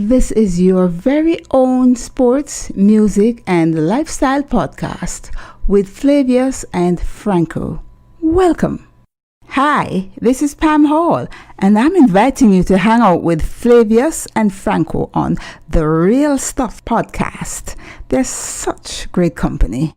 This is your very own sports, music, and lifestyle podcast with Flavius and Franco. Welcome. Hi, this is Pam Hall, and I'm inviting you to hang out with Flavius and Franco on the Real Stuff podcast. They're such great company.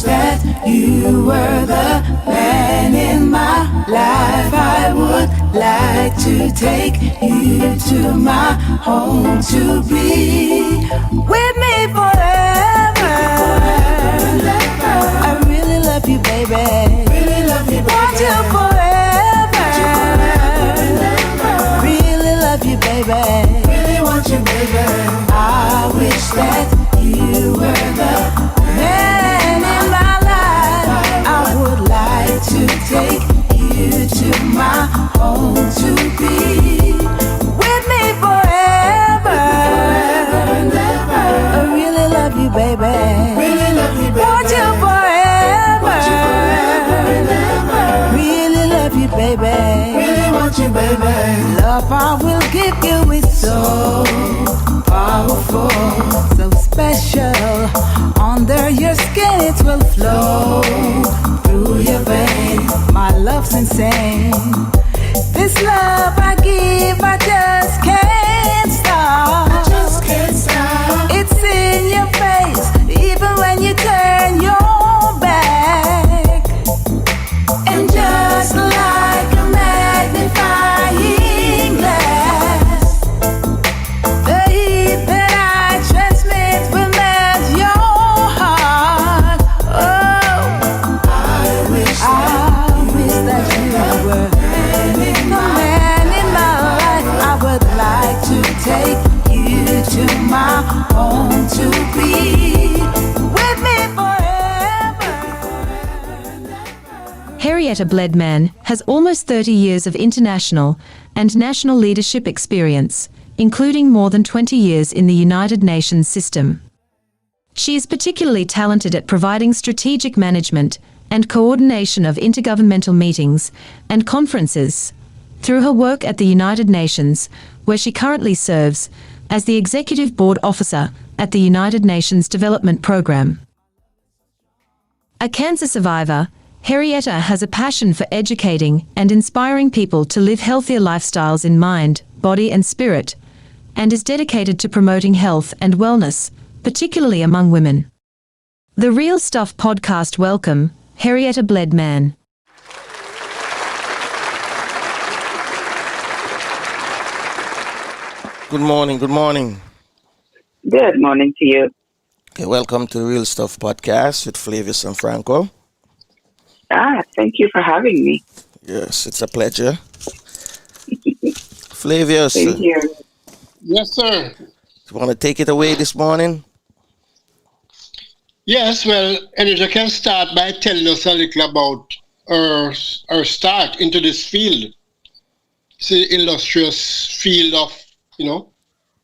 That you were the man in my life. I would like to take you to my home to be with me forever. I really love you, baby. Really love you, baby. Want you forever. Really love you, baby. Really want you, baby. I wish that you were the man in my life. I would like to take you to my home to be with me forever. I really love you, baby. Really love you, baby. Want you forever. Really love you, baby. Really want you, baby. Love I will give you is so powerful, so special. Under your skin it will flow through your veins. My love's insane. This love I give, I just can't stop. I just can't stop. It's in your face, even when you turn your back. And just like a magnifying glass, the heat that I transmit will melt your heart. Oh, I wish that you were the man in my life. I would like to take you to my home to be with me forever. Henrietta Bledman has almost 30 years of international and national leadership experience, including more than 20 years in the United Nations system. She is particularly talented at providing strategic management and coordination of intergovernmental meetings and conferences through her work at the United Nations, where she currently serves as the Executive Board Officer at the United Nations Development Programme. A cancer survivor, Henrietta has a passion for educating and inspiring people to live healthier lifestyles in mind, body and spirit, and is dedicated to promoting health and wellness, particularly among women. The Real Stuff podcast welcome, Henrietta Bledman. Good morning, good morning. Good morning to you. Okay, welcome to the Real Stuff podcast with Flavius and Franco. Thank you for having me. Yes, it's a pleasure. Flavius, Same here. Yes, sir. you want to take it away this morning? Yes, well, Henrietta can start by telling us a little about her start into this field. It's an illustrious field of,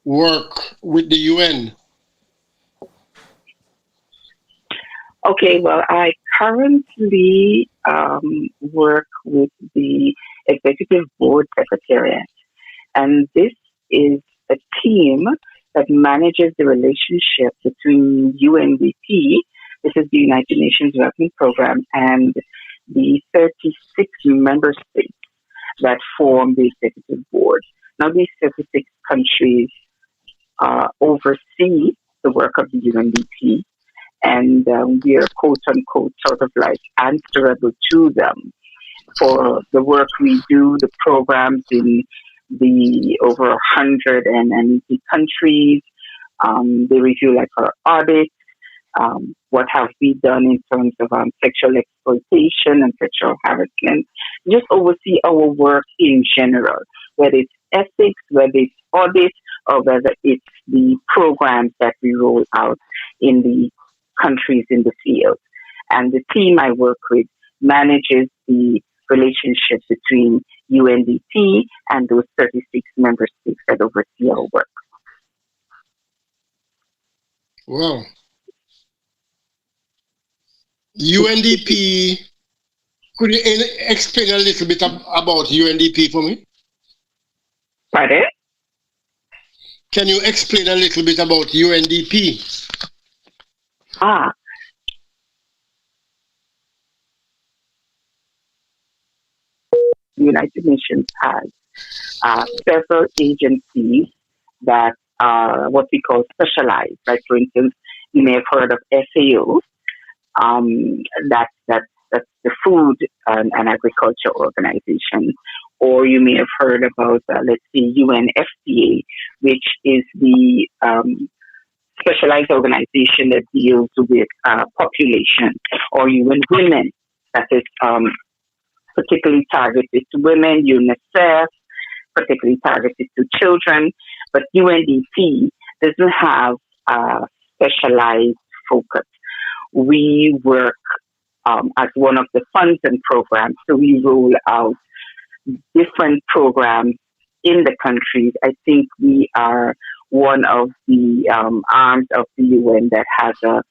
work with the UN. Okay, well, I currently work with the Executive Board Secretariat, and this is a team that manages the relationship between UNDP, this is the United Nations Development Program, and the 36 member states that form the Executive Board. Now, these 36 countries oversee the work of the UNDP, and we are quote-unquote sort of like answerable to them for the work we do, the programs in the over 180 countries. They review like our audit, what have we done in terms of sexual exploitation and sexual harassment, just oversee our work in general, whether it's ethics, whether it's audit, or whether it's the programs that we roll out in the countries in the field. And the team I work with manages the relationship between UNDP and those 36 member states that oversee our work. Wow. UNDP, could you explain a little bit about UNDP for me? Pardon? Can you explain a little bit about UNDP? The United Nations has several agencies that are what we call specialized. Like, for instance, you may have heard of FAO. That's the Food and Agriculture Organization. Or you may have heard about, let's say, UNFPA, which is the specialized organization that deals with population. Or UN Women, that is particularly targeted to women, UNICEF, particularly targeted to children. But UNDP doesn't have a specialized focus. We work as one of the funds and programs, so we roll out different programs in the countries. I think we are one of the arms of the UN that has a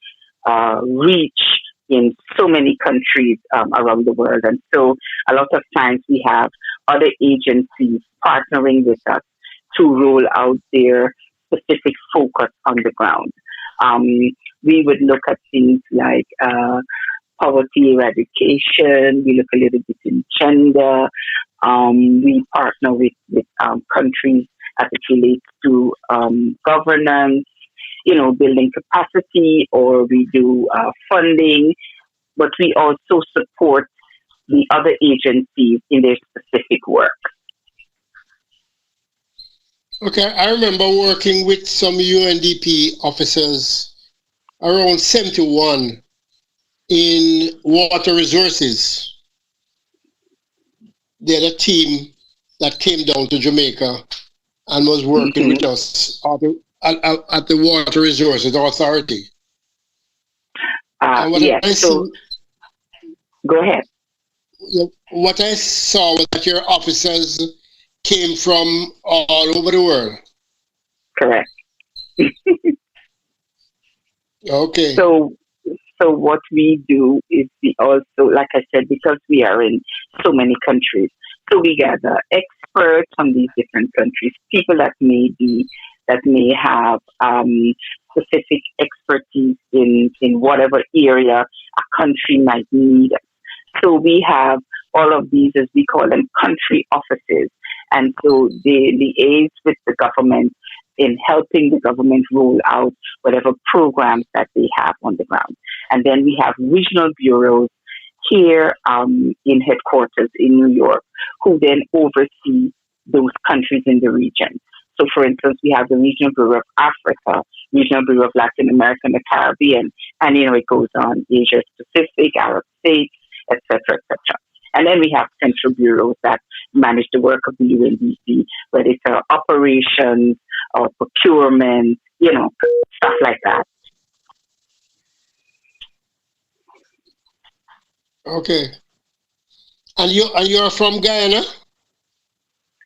reach in so many countries around the world. And so a lot of times we have other agencies partnering with us to roll out their specific focus on the ground. We would look at things like poverty eradication. We look a little bit in gender. We partner with countries as it relates to governance, building capacity, or we do funding, but we also support the other agencies in their specific work. Okay, I remember working with some UNDP officers around 71 in water resources. They had a team that came down to Jamaica and was working with us at the Water Resources Authority. Go ahead. What I saw was that your officers came from all over the world. Correct. Okay. So what we do is we also, like I said, because we are in so many countries, so we gather experts from these different countries, people that may have specific expertise in whatever area a country might need. So we have all of these, as we call them, country offices. And so they liaise with the government in helping the government roll out whatever programs that they have on the ground. And then we have regional bureaus here in headquarters in New York, who then oversee those countries in the region. So, for instance, we have the Regional Bureau of Africa, Regional Bureau of Latin America and the Caribbean, and, it goes on, Asia Pacific, Arab states, etc., etc. And then we have central bureaus that manage the work of the UNDP, whether it's operations or procurement, stuff like that. Okay. And you're from Guyana?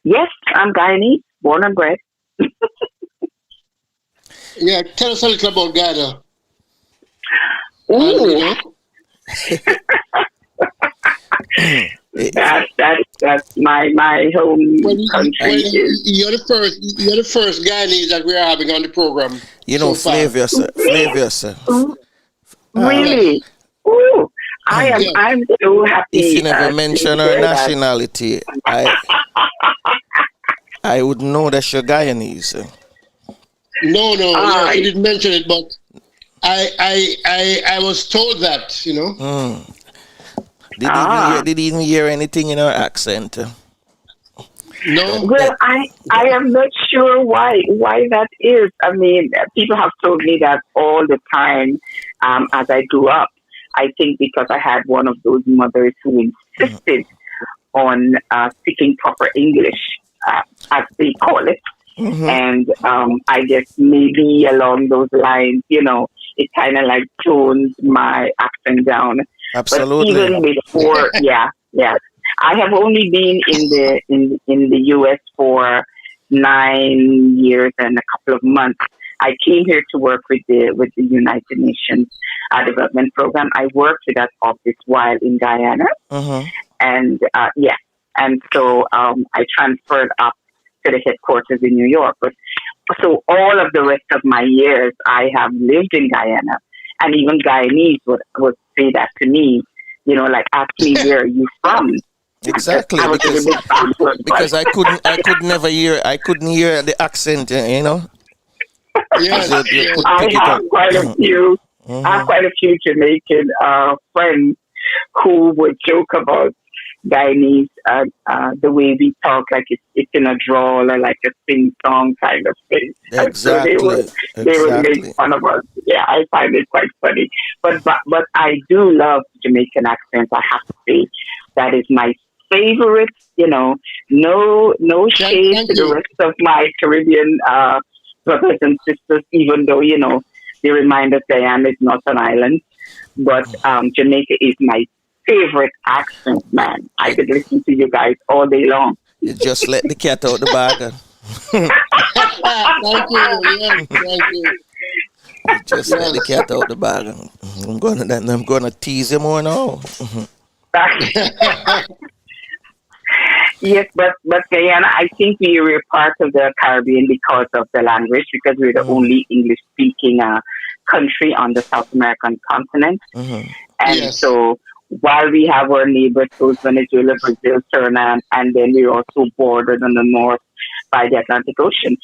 Yes, I'm Guyanese, born and bred. Yeah, tell us a little about Guyana. Ooh. That's my home country. You're the first Guyanese that we're having on the program. Flavia, sir. Really? Ooh. I'm so happy. If you never mention our nationality, I would know that you're Guyanese. No, yeah, you didn't mention it, but I was told that, Did even hear anything in our accent? No. Well, I am not sure why that is. I mean, people have told me that all the time as I grew up. I think because I had one of those mothers who insisted on speaking proper English, as they call it. Mm-hmm. And I guess maybe along those lines, it kind of like tones my accent down. Absolutely. But even before, yeah. I have only been in the U.S. for 9 years and a couple of months. I came here to work with the United Nations Development Program. I worked with that office while in Guyana, and and so I transferred up to the headquarters in New York. But so all of the rest of my years, I have lived in Guyana, and even Guyanese would say that to me. You know, like ask me where are you from. Exactly, because I couldn't hear the accent, you know. Yes, I have quite a few. I have quite a few Jamaican friends who would joke about Guyanese, the way we talk, like it's in a drawl or like a sing song kind of thing. Exactly. So they would make fun of us. Yeah, I find it quite funny. But I do love Jamaican accents. I have to say that is my favorite. You know, no shade to the rest of my Caribbean brothers and sisters, even though they remind us Guyana is not an island. But Jamaica is my favorite accent, man. I could listen to you guys all day long. You just let the cat out the bag. Thank you. Yes, thank you. You just let the cat out the bag. I'm gonna tease him more now. Yes, but Guyana, I think we were part of the Caribbean because of the language, because we're the only English-speaking country on the South American continent. And so while we have our neighbors, those Venezuela, Brazil, Suriname, and then we're also bordered on the north by the Atlantic Ocean,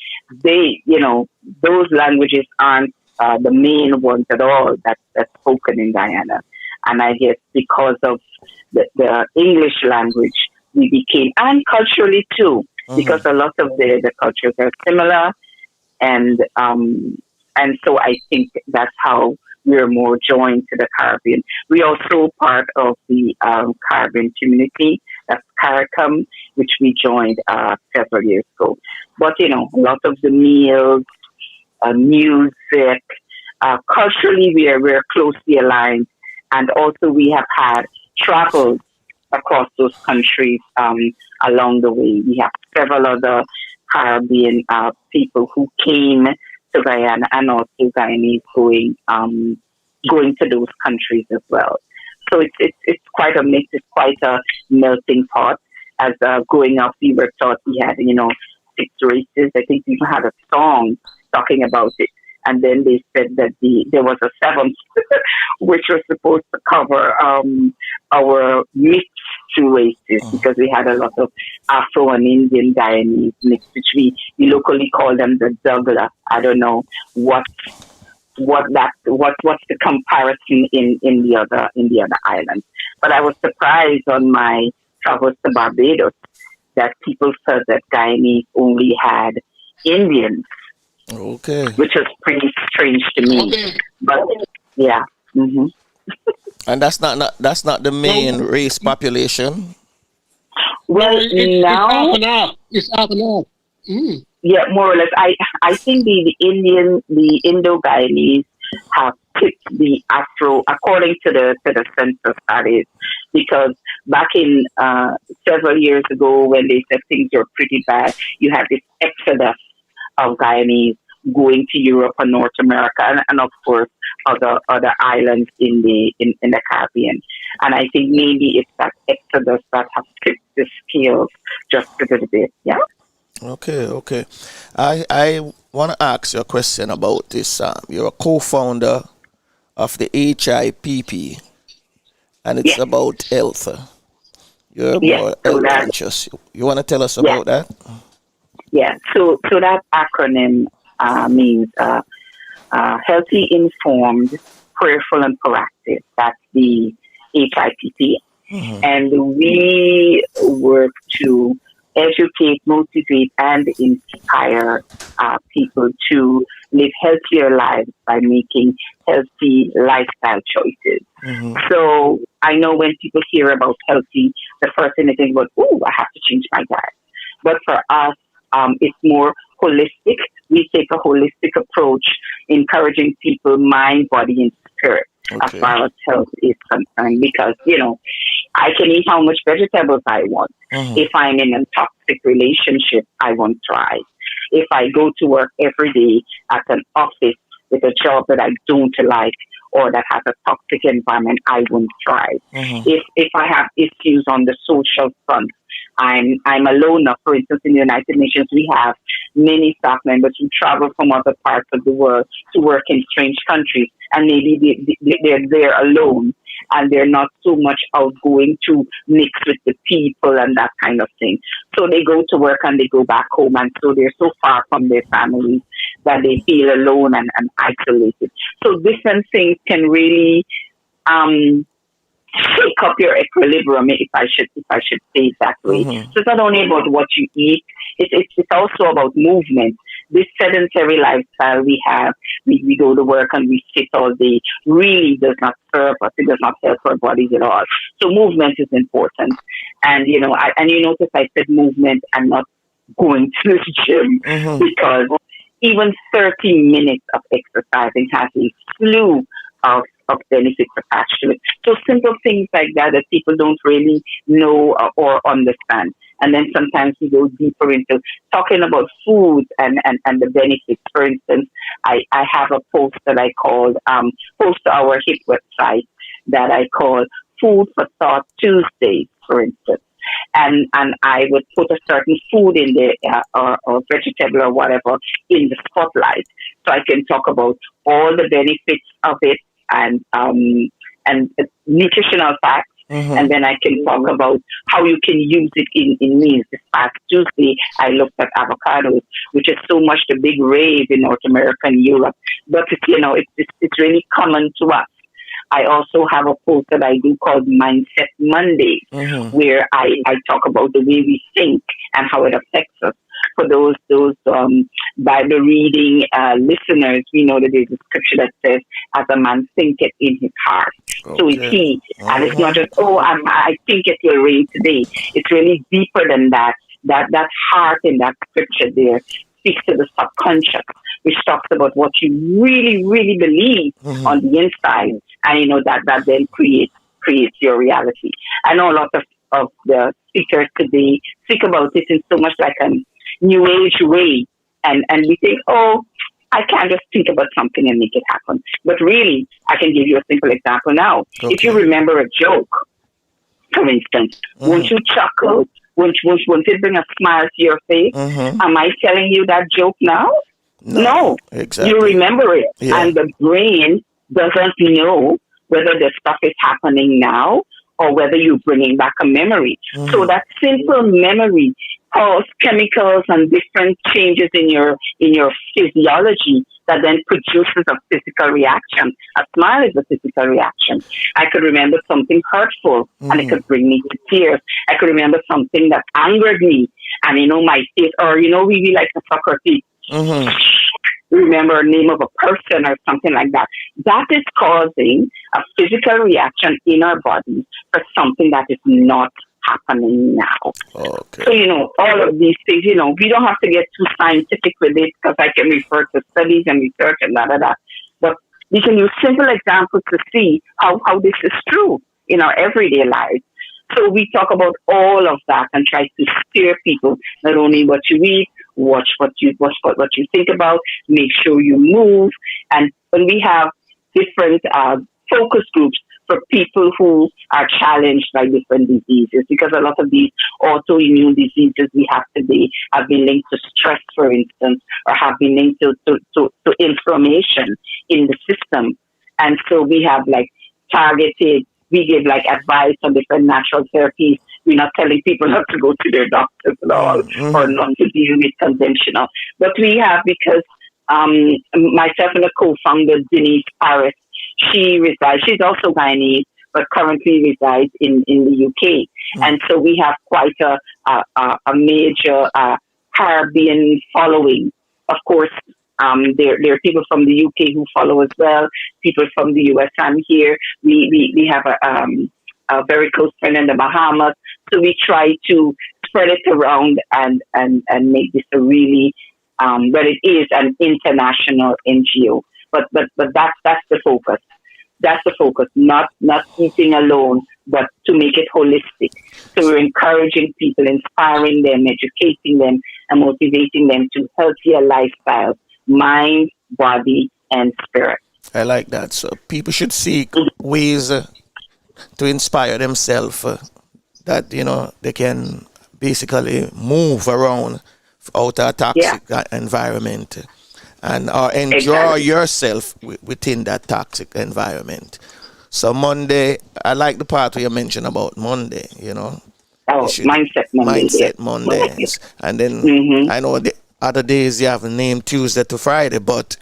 those languages aren't the main ones at all that's spoken in Guyana. And I guess because of the English language, we became, and culturally too, because a lot of the cultures are similar, and so I think that's how we're more joined to the Caribbean. We're also part of the Caribbean community, that's CARICOM, which we joined several years ago. But a lot of the meals, music, culturally we're closely aligned, and also we have had travel across those countries along the way. We have several other Caribbean people who came to Guyana, and also Guyanese going to those countries as well. So it's quite a mix. It's quite a melting pot. As growing up, we were taught we had 6 races. I think we even had a song talking about it. And then they said that there was a 7th, which was supposed to cover our mixed 2 races, because we had a lot of Afro and Indian Guyanese mixed, which we locally call them the juggler. I don't know what's the comparison in the other islands. But I was surprised on my travels to Barbados that people said that Guyanese only had Indians. Okay. Which was pretty strange to me. Okay. But yeah. And that's not the main race population. Well, now it's half and half. Yeah, more or less. I think the Indo-Guyanese have picked the Afro according to the census, that is, because back in several years ago when they said things were pretty bad, you had this exodus of Guyanese going to Europe and North America, and of course other islands in the Caribbean. And I think maybe it's that exodus that has tipped the scales just a little bit. Yeah. Okay. I want to ask you a question about this. You're a co-founder of the HIPP, and it's about health. You're more health conscious. You want to tell us about that? Yeah. So that acronym means healthy, informed, prayerful, and proactive. That's the HIPP. And we work to educate, motivate, and inspire people to live healthier lives by making healthy lifestyle choices. So I know when people hear about healthy, the first thing they think about, I have to change my diet. But for us, it's more holistic. We take a holistic approach, encouraging people, mind, body, and spirit, as far as health is concerned. Because, I can eat how much vegetables I want. If I'm in a toxic relationship, I won't thrive. If I go to work every day at an office with a job that I don't like or that has a toxic environment, I won't thrive. If I have issues on the social front, I'm alone now. For instance, in the United Nations, we have many staff members who travel from other parts of the world to work in strange countries, and maybe they're there alone, and they're not so much outgoing to mix with the people and that kind of thing. So they go to work and they go back home, and so they're so far from their families that they feel alone and isolated. So different things can really shake up your equilibrium, if I should say it that way. So it's not only about what you eat, it's also about movement. This sedentary lifestyle we have, we go to work and we sit all day, really does not serve us. It does not help our bodies at all. So movement is important. And, you notice I said movement and not going to the gym, because even 30 minutes of exercising has a slew of benefits attached to it. So simple things like that people don't really know or understand. And then sometimes we go deeper into talking about food and the benefits. For instance, I have a post that I called, post to our HIPP website that I call Food for Thought Tuesdays, for instance. And I would put a certain food in there, or vegetable or whatever, in the spotlight. So I can talk about all the benefits of it and nutritional facts. And then I can talk about how you can use it in meals. This past Tuesday, I looked at avocados, which is so much the big rave in North America and Europe. But, it's really common to us. I also have a post that I do called Mindset Mondays, where I talk about the way we think and how it affects us. For those Bible reading listeners, we know that there's a scripture that says, "As a man thinketh in his heart, so is he." And it's not just, I think it will rain today. It's really deeper than that. That heart in that scripture there speaks to the subconscious, which talks about what you really, really believe on the inside, and that then creates your reality. I know a lot of the speakers today speak about this in so much like a new age way, and we think, I can't just think about something and make it happen. But really, I can give you a simple example now. Okay. If you remember a joke, for instance, won't you chuckle? Won't it bring a smile to your face? Am I telling you that joke now? No. Exactly. You remember it. Yeah. And the brain doesn't know whether the stuff is happening now or whether you're bringing back a memory. So that simple memory causes chemicals and different changes in your physiology that then produces a physical reaction. A smile is a physical reaction. I could remember something hurtful and it could bring me to tears. I could remember something that angered me and my face, or really like a soccer team. Remember a name of a person or something like that. That is causing a physical reaction in our bodies for something that is not happening now. Okay. So, all of these things, we don't have to get too scientific with it, because I can refer to studies and research and da. But we can use simple examples to see how this is true in our everyday lives. So we talk about all of that and try to steer people, not only what you eat, watch what you think about, make sure you move. And when we have different focus groups for people who are challenged by different diseases, because a lot of these autoimmune diseases we have today have been linked to stress, for instance, or have been linked to inflammation in the system. And so we have we give advice on different natural therapies. We're not telling people not to go to their doctors at all, or not to deal with conventional. But we have, because myself and a co-founder, Denise Paris, she's also Guyanese, but currently resides in the UK. And so we have quite a major Caribbean following. Of course, there are people from the UK who follow as well, people from the US. I'm here. We have a very close friend in the Bahamas. So we try to spread it around and make this a really, but it is an international NGO. But that's the focus. That's the focus. Not eating alone, but to make it holistic. So we're encouraging people, inspiring them, educating them, and motivating them to healthier lifestyles, mind, body, and spirit. I like that. So people should seek ways to inspire themselves that, they can basically move around out of a toxic environment and or enjoy yourself within that toxic environment. So Monday, I like the part where you mentioned about Monday, Oh, Mindset Mondays. And then I know the other days you have a name Tuesday to Friday, but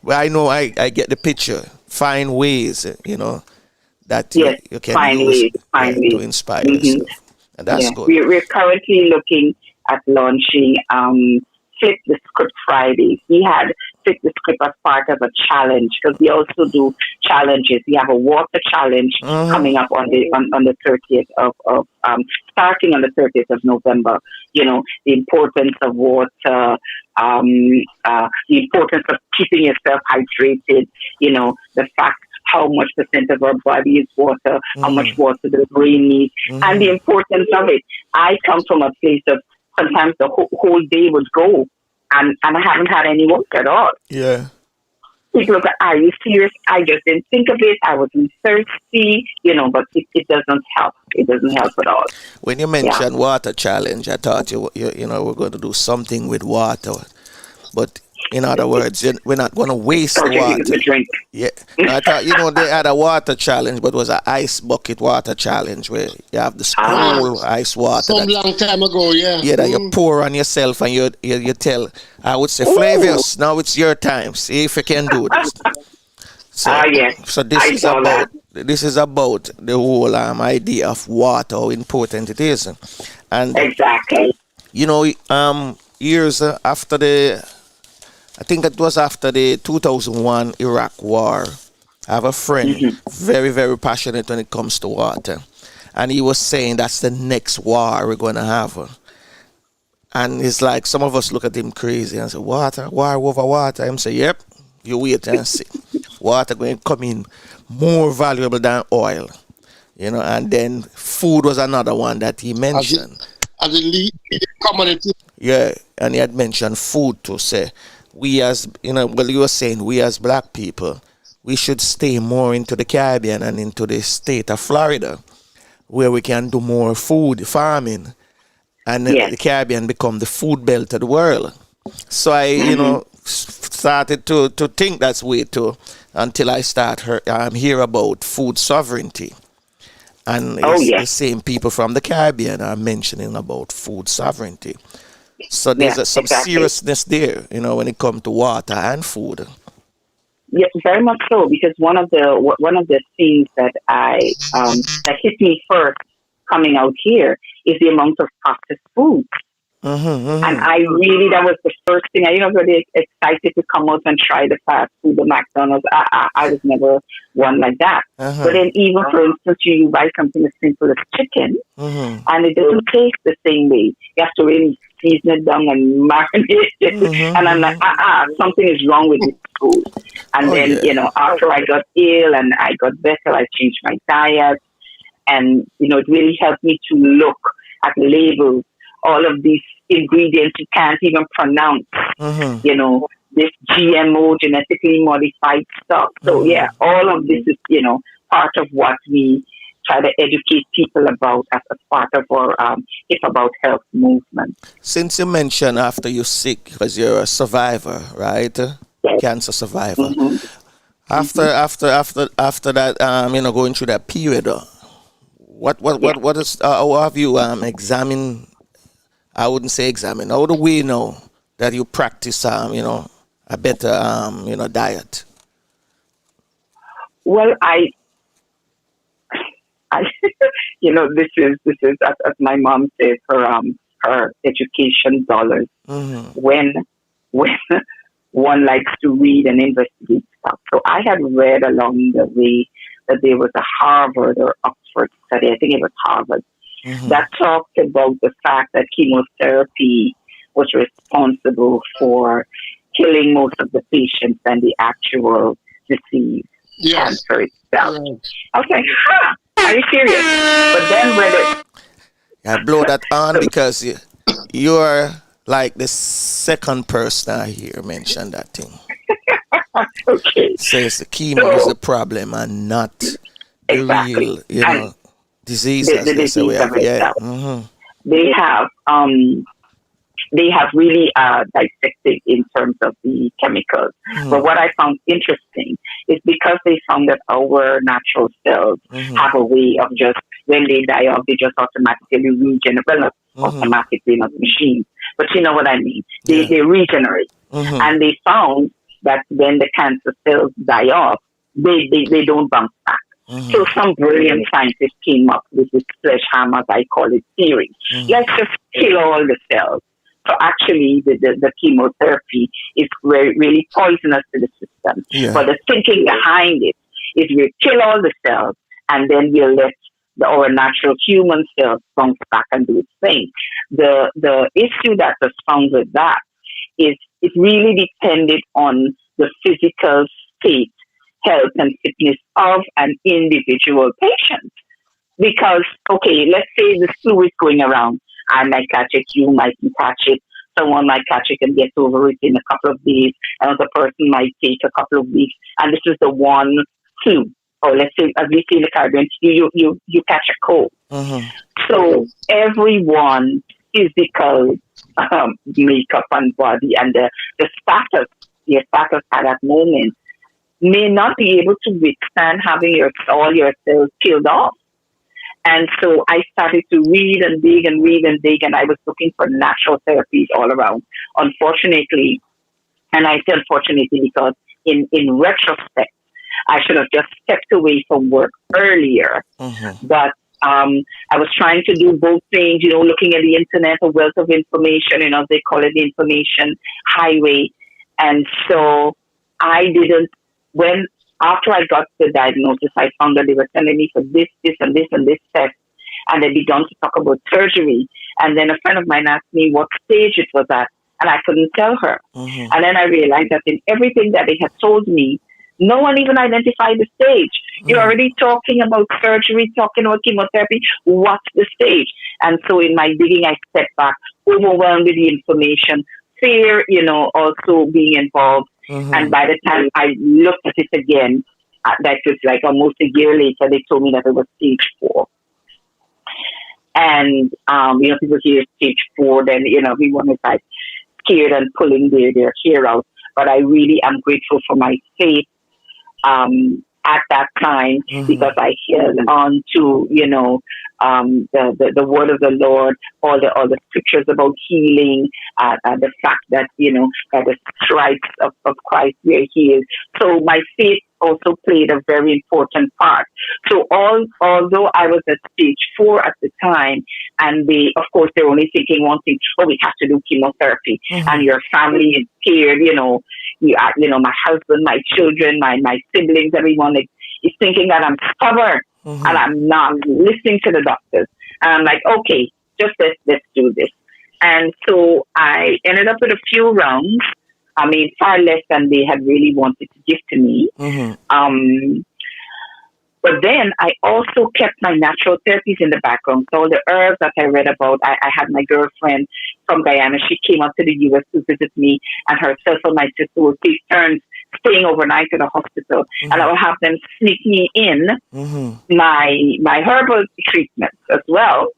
I know I get the picture. Find ways, that you can use to inspire yourself. And that's good. We're currently looking at launching Flip the Script Fridays. We had Flip the Script as part of a challenge because we also do challenges. We have a water challenge coming up on the 30th of starting on the 30th of November. The importance of water, the importance of keeping yourself hydrated. The fact how much percent of our body is water, how much water the brain needs, and the importance of it. I come from a place of sometimes the whole day would go, and I haven't had any water at all. Yeah. People look at, are you serious? I just didn't think of it. I wasn't thirsty, but it doesn't help. It doesn't help at all. When you mentioned water challenge, I thought we're going to do something with water, but in other words, we're not going to waste water. Yeah, I thought they had a water challenge, but it was an ice bucket water challenge where you have the whole ice water. Some long time ago, yeah. Yeah, that you pour on yourself and you tell. I would say, Flavius, now it's your time. See if you can do this. So, so this is about the whole idea of water, how important it is, and exactly. Years after I think it was after the 2001 Iraq War. I have a friend, very, very passionate when it comes to water. And he was saying that's the next war we're going to have. And it's like some of us look at him crazy and say, war over water. I'm saying, yep, you wait and see. Water going to come in more valuable than oil. And then food was another one that he mentioned. As a lead commodity. Yeah, and he had mentioned food to say, we as, you were saying, we as black people, we should stay more into the Caribbean and into the state of Florida, where we can do more food farming, and the Caribbean become the food belt of the world. So I, started to think that's way too, until I hear about food sovereignty. And the same people from the Caribbean are mentioning about food sovereignty. So there's some seriousness there, when it comes to water and food. Yes, very much so. Because one of the things that that hit me first coming out here is the amount of processed food. And that was the first thing. I was really excited to come out and try the fast food, the McDonald's. I was never one like that. But then even, for instance, you buy something as simple as chicken, and it doesn't taste the same way. You have to really season it down and marinate it. And I'm like, something is wrong with this food. And after I got ill and I got better, I changed my diet. And, it really helped me to look at labels, all of these ingredients you can't even pronounce, this GMO, genetically modified stuff. So, all of this is, part of what we try to educate people about as part of our HIPP About Health movement. Since you mentioned after you're sick, because you're a survivor, right? Yes. Cancer survivor. After that, going through that period, what is, how have you examined? I wouldn't say examine. How do we know that you practice, a better, diet? Well, I this is as my mom says, her education dollars. When one likes to read and investigate stuff. So I had read along the way that there was a Harvard or Oxford study, I think it was Harvard, that talked about the fact that chemotherapy was responsible for killing most of the patients than the actual disease, cancer cells. Right. I was like, are you serious? But then when it, I blow that on because you're like the second person I hear mention that thing. okay, Says the chemo is so the problem and not the exactly, real, and disease the as they say we disease of have. Yeah. itself. They have really dissected in terms of the chemicals. But what I found interesting is because they found that our natural cells have a way of just, when they die off, they just automatically regenerate. Well, not automatically, not machines, but you know what I mean. They regenerate. And they found that when the cancer cells die off, they don't bounce back. So some brilliant scientists came up with this sledgehammer, as I call it, theory. Let's just kill all the cells. So actually, the chemotherapy is really poisonous to the system. Yeah. But the thinking behind it is we kill all the cells and then we'll let our natural human cells bounce back and do its thing. The issue that was found with that is it really depended on the physical state, health and fitness of an individual patient. Because, okay, let's say the flu is going around. I might catch it, you might catch it, someone might catch it and get over it in a couple of days, another person might take a couple of weeks, and this is the one flu. Or let's say, as we say in the Caribbean, you catch a cold. So everyone's physical makeup and body and the status, your status at that moment may not be able to withstand having all your cells killed off. And so I started to read and dig and read and dig, and I was looking for natural therapies all around. Unfortunately, and I say unfortunately because in retrospect, I should have just stepped away from work earlier. But I was trying to do both things, looking at the internet, a wealth of information, they call it the information highway. And so I didn't, after I got the diagnosis, I found that they were telling me for this, this, and this, and this test. And they began to talk about surgery. And then a friend of mine asked me what stage it was at. And I couldn't tell her. And then I realized that in everything that they had told me, no one even identified the stage. You're already talking about surgery, talking about chemotherapy. What's the stage? And so in my digging, I stepped back, overwhelmed with the information, fear, also being involved. And by the time I looked at it again, that was like almost a year later, they told me that it was stage 4. And, people hear stage 4, then, everyone is like scared and pulling their hair out. But I really am grateful for my faith at that time because I held on to, the word of the Lord, all the scriptures about healing, the fact that, that the stripes of Christ were healed. So my faith also played a very important part. So although I was at stage 4 at the time, and they're only thinking one thing, we have to do chemotherapy, and your family is scared, my husband, my children, my siblings, everyone is thinking that I'm stubborn and I'm not listening to the doctors. And I'm like, okay, just let's do this. And so I ended up with a few rounds. Far less than they had really wanted to give to me. But then I also kept my natural therapies in the background. So all the herbs that I read about, I had my girlfriend from Guyana. She came up to the U.S. to visit me, and herself and my sister would take turns staying overnight at the hospital. And I would have them sneak me in my herbal treatments as well.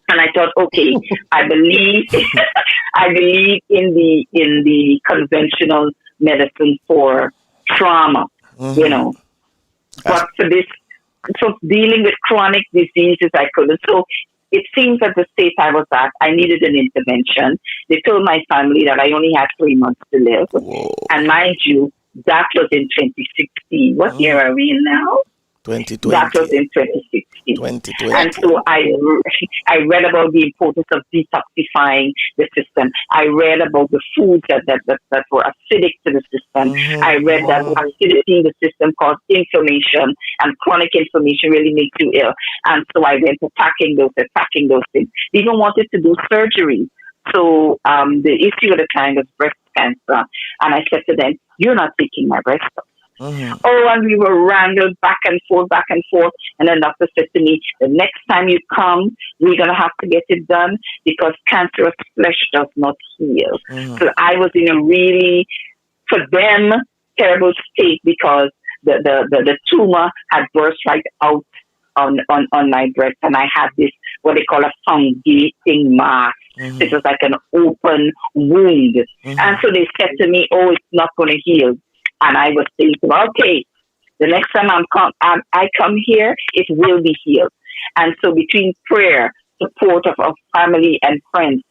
And I thought, okay, I believe in the conventional medicine for trauma, But for dealing with chronic diseases, I couldn't. So it seems that the state I was at, I needed an intervention. They told my family that I only had 3 months to live. Whoa. And mind you, that was in 2016. What year are we in now? 2020. That was in 2016. 2020. And so I read about the importance of detoxifying the system. I read about the foods that were acidic to the system. I read that acidity in the system caused inflammation, and chronic inflammation really makes you ill. And so I went attacking those things. They even wanted to do surgery. So the issue at the time was breast cancer. And I said to them, you're not taking my breast. Oh, and we were wrangled back and forth. And then doctor said to me, the next time you come, we're going to have to get it done because cancerous flesh does not heal. So I was in a really, for them, terrible state because the tumor had burst right out on my breast, and I had this, what they call a fungating mass. It was like an open wound. And so they said to me, oh, it's not going to heal. And I was thinking, okay, the next time I come here, it will be healed. And so between prayer, support of family and friends,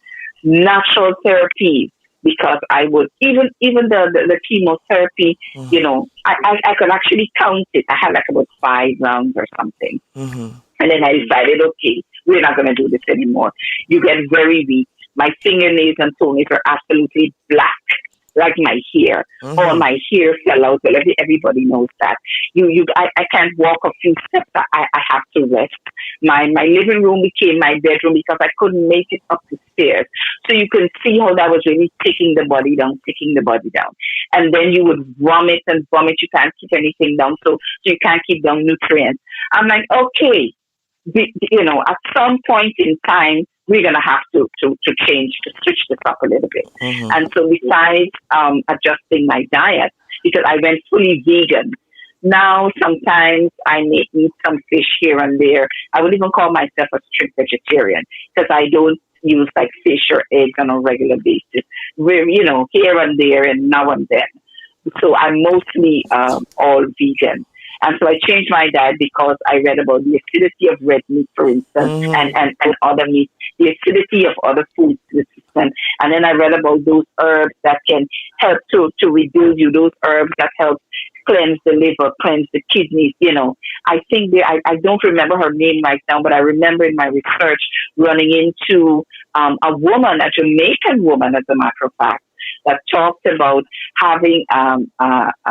natural therapy, because I would, even the chemotherapy, you know, I could actually count it. I had like about 5 rounds or something. And then I decided, okay, we're not going to do this anymore. You get very weak. My fingernails and toenails are absolutely black, like my hair. All my hair fell out. Well, everybody knows that. I can't walk a few steps. I have to rest. My living room became my bedroom because I couldn't make it up the stairs. So you can see how that was really taking the body down. And then you would vomit and vomit. You can't keep anything down. So you can't keep down nutrients. I'm like, okay, you know, at some point in time, we're going to have to switch this up a little bit. And so besides adjusting my diet, because I went fully vegan, now sometimes I may eat some fish here and there. I would even call myself a strict vegetarian because I don't use like fish or eggs on a regular basis. We're, you know, here and there and now and then. So I'm mostly all vegan. And so I changed my diet because I read about the acidity of red meat, for instance, and other meat, the acidity of other foods in the system. And then I read about those herbs that can help to rebuild you, those herbs that help cleanse the liver, cleanse the kidneys, you know. I think I don't remember her name right now, but I remember in my research running into a woman, a Jamaican woman, as a matter of fact, that talked about having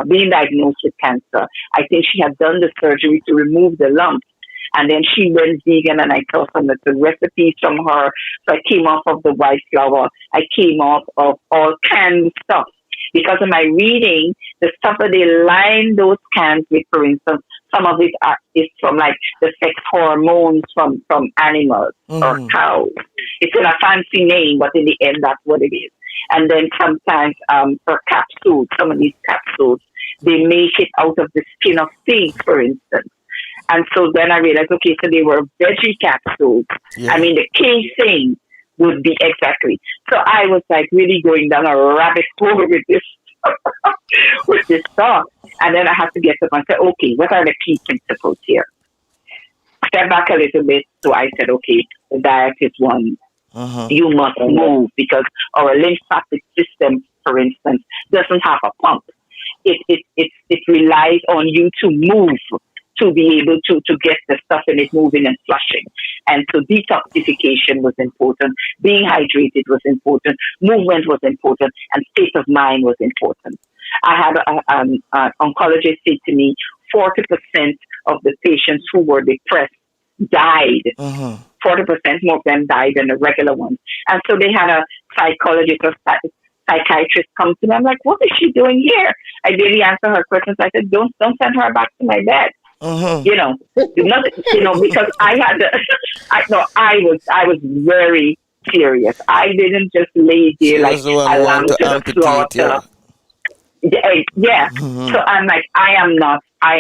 being diagnosed with cancer. I think she had done the surgery to remove the lump, and then she went vegan. And I saw some of the recipes from her. So I came off of the white flour. I came off of all canned stuff because of my reading, the stuff that they line those cans with, for instance, some of it is from like the sex hormones from animals or cows. It's in a fancy name, but in the end, that's what it is. And then sometimes for capsules, some of these capsules, they make it out of the skin of pigs, for instance. And so then I realized, okay, so they were veggie capsules. Yeah. I mean, the casing would be exactly. So I was like really going down a rabbit hole with this, with this thought. And then I had to get up and say, okay, what are the key principles here? Step back a little bit. So I said, okay, the diet is one. You must move because our lymphatic system, for instance, doesn't have a pump. It relies on you to move to be able to get the stuff in it moving and flushing. And so detoxification was important. Being hydrated was important. Movement was important. And state of mind was important. I had an oncologist say to me, 40% of the patients who were depressed died. 40% more of them died than the regular ones. And so they had a psychologist or psychiatrist come to me. I'm like, what is she doing here? I really answered her questions. I said, don't send her back to my bed. You know, because I had I was very serious. I didn't just lay there like a lamb to the slaughter. Yeah. So I'm like,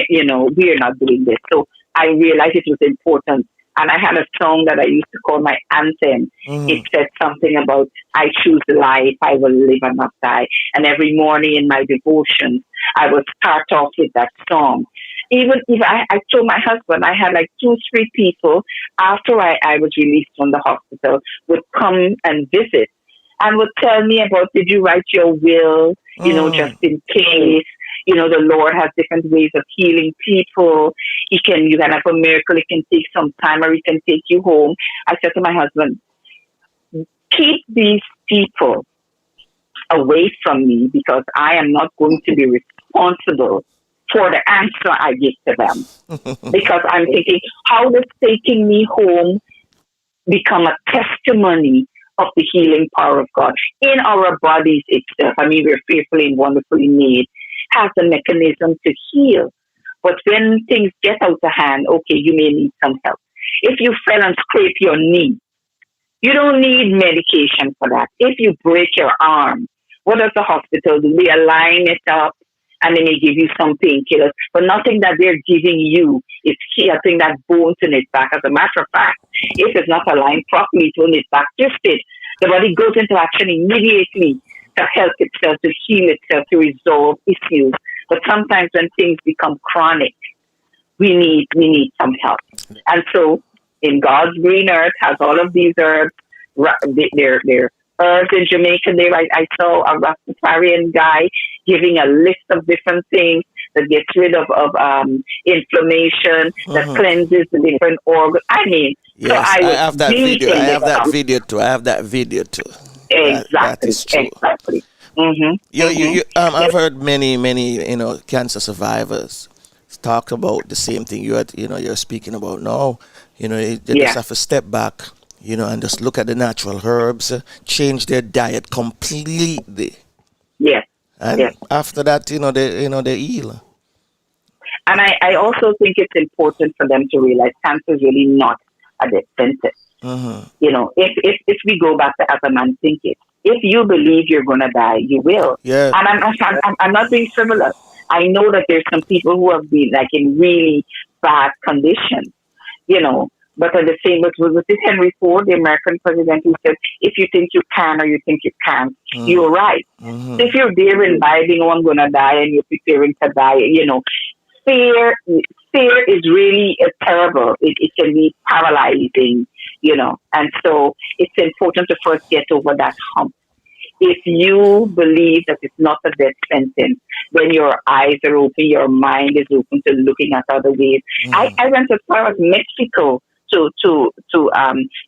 we're not doing this. So I realized it was important. And I had a song that I used to call my anthem. It said something about, I choose life, I will live and not die. And every morning in my devotions, I would start off with that song. Even if I told my husband, I had like 2-3 people after I was released from the hospital would come and visit and would tell me about, did you write your will, just in case. The Lord has different ways of healing people. You can have a miracle. It can take some time or He can take you home. I said to my husband, keep these people away from me because I am not going to be responsible for the answer I give to them. Because I'm thinking, how does taking me home become a testimony of the healing power of God in our bodies itself? I mean, we're fearfully and wonderfully made. has a mechanism to heal. But when things get out of hand, okay, you may need some help. If you fell and scrape your knee, you don't need medication for that. If you break your arm, what does the hospital do? They align it up and then they give you some painkillers, but nothing that they're giving you is helping that bone to knit back. As a matter of fact, if it's not aligned properly to knit back, twisted, the body goes into action immediately to help itself, to heal itself, to resolve issues. But sometimes when things become chronic, we need some help. And so in God's green earth has all of these herbs. They're herbs in Jamaica. There, I saw a Rastafarian guy giving a list of different things that gets rid of inflammation, that cleanses the different organs. I mean, yes, so I have that video. I have that video too. Exactly. That is true. Exactly. I've heard many cancer survivors talk about the same thing you're speaking about now. They just have to step back, and just look at the natural herbs, change their diet completely. Yes. And after that, they heal. And I also think it's important for them to realize cancer is really not a death sentence. If we go back to as a man think it, if you believe you're going to die, you will. Yeah. And I'm not being frivolous. I know that there's some people who have been like in really bad conditions, but at the same, was it Henry Ford, the American president, who said, if you think you can or you think you can't, you're right. So if you're there imbibing, oh, I'm going to die, and you're preparing to die, fear is really terrible. It can be paralyzing, and so it's important to first get over that hump. If you believe that it's not a death sentence, then your eyes are open, your mind is open to looking at other ways. I went as far as Mexico to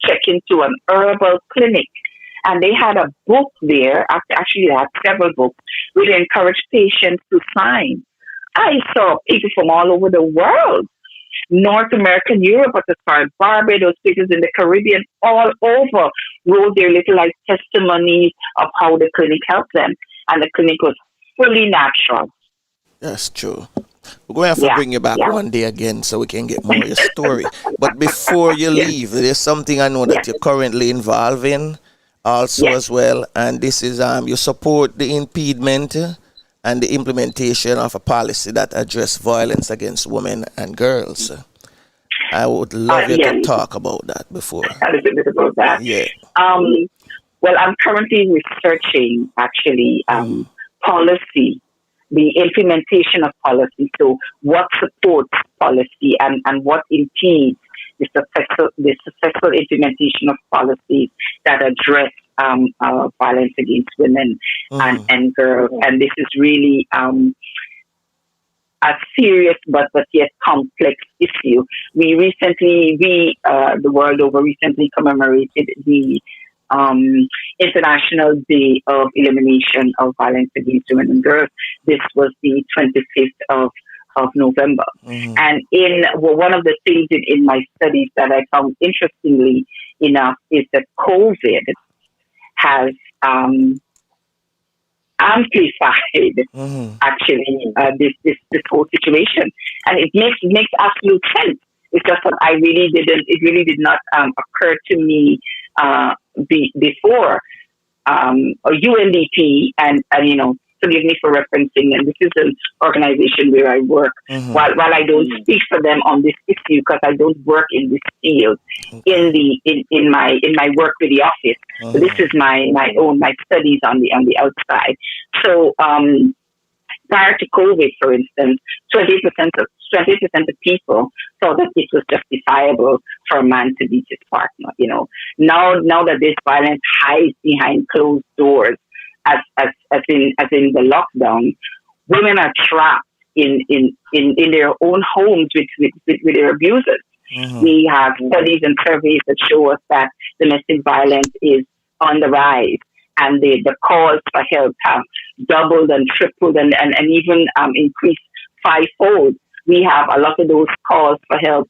check into an herbal clinic, and they had a book there. Actually, they had several books where they encouraged patients to sign. I saw people from all over the world, North America, Europe, but as far as Barbados, places in the Caribbean, all over, wrote their little like testimonies of how the clinic helped them. And the clinic was fully natural. That's true. We're going to have to bring you back one day again so we can get more of your story. But before you leave, there's something I know that you're currently involved in also as well. And this is you support the impediment and the implementation of a policy that addresses violence against women and girls. I would love you to talk about that before. A little bit about that. Yeah. Well, I'm currently researching actually policy, the implementation of policy. So what supports policy and what impedes the successful implementation of policies that address violence against women and girls. And this is really a serious but yet complex issue. The world over recently commemorated the International Day of Elimination of Violence Against Women and Girls. This was the 25th of November. And one of the things in my studies that I found interestingly enough is that COVID has amplified actually this whole situation, and it makes absolute sense. It's just that it really did not occur to me before. UNDP and forgive me for referencing, and this is an organization where I work. While I don't speak for them on this issue because I don't work in this field in my work with the office. So this is my studies on the outside. So prior to COVID, for instance, 20% of people thought that it was justifiable for a man to beat his partner. Now that this violence hides behind closed doors, as in the lockdown, women are trapped in their own homes with their abusers. We have studies and surveys that show us that domestic violence is on the rise, and the calls for help have doubled and tripled and even increased fivefold. We have a lot of those calls for help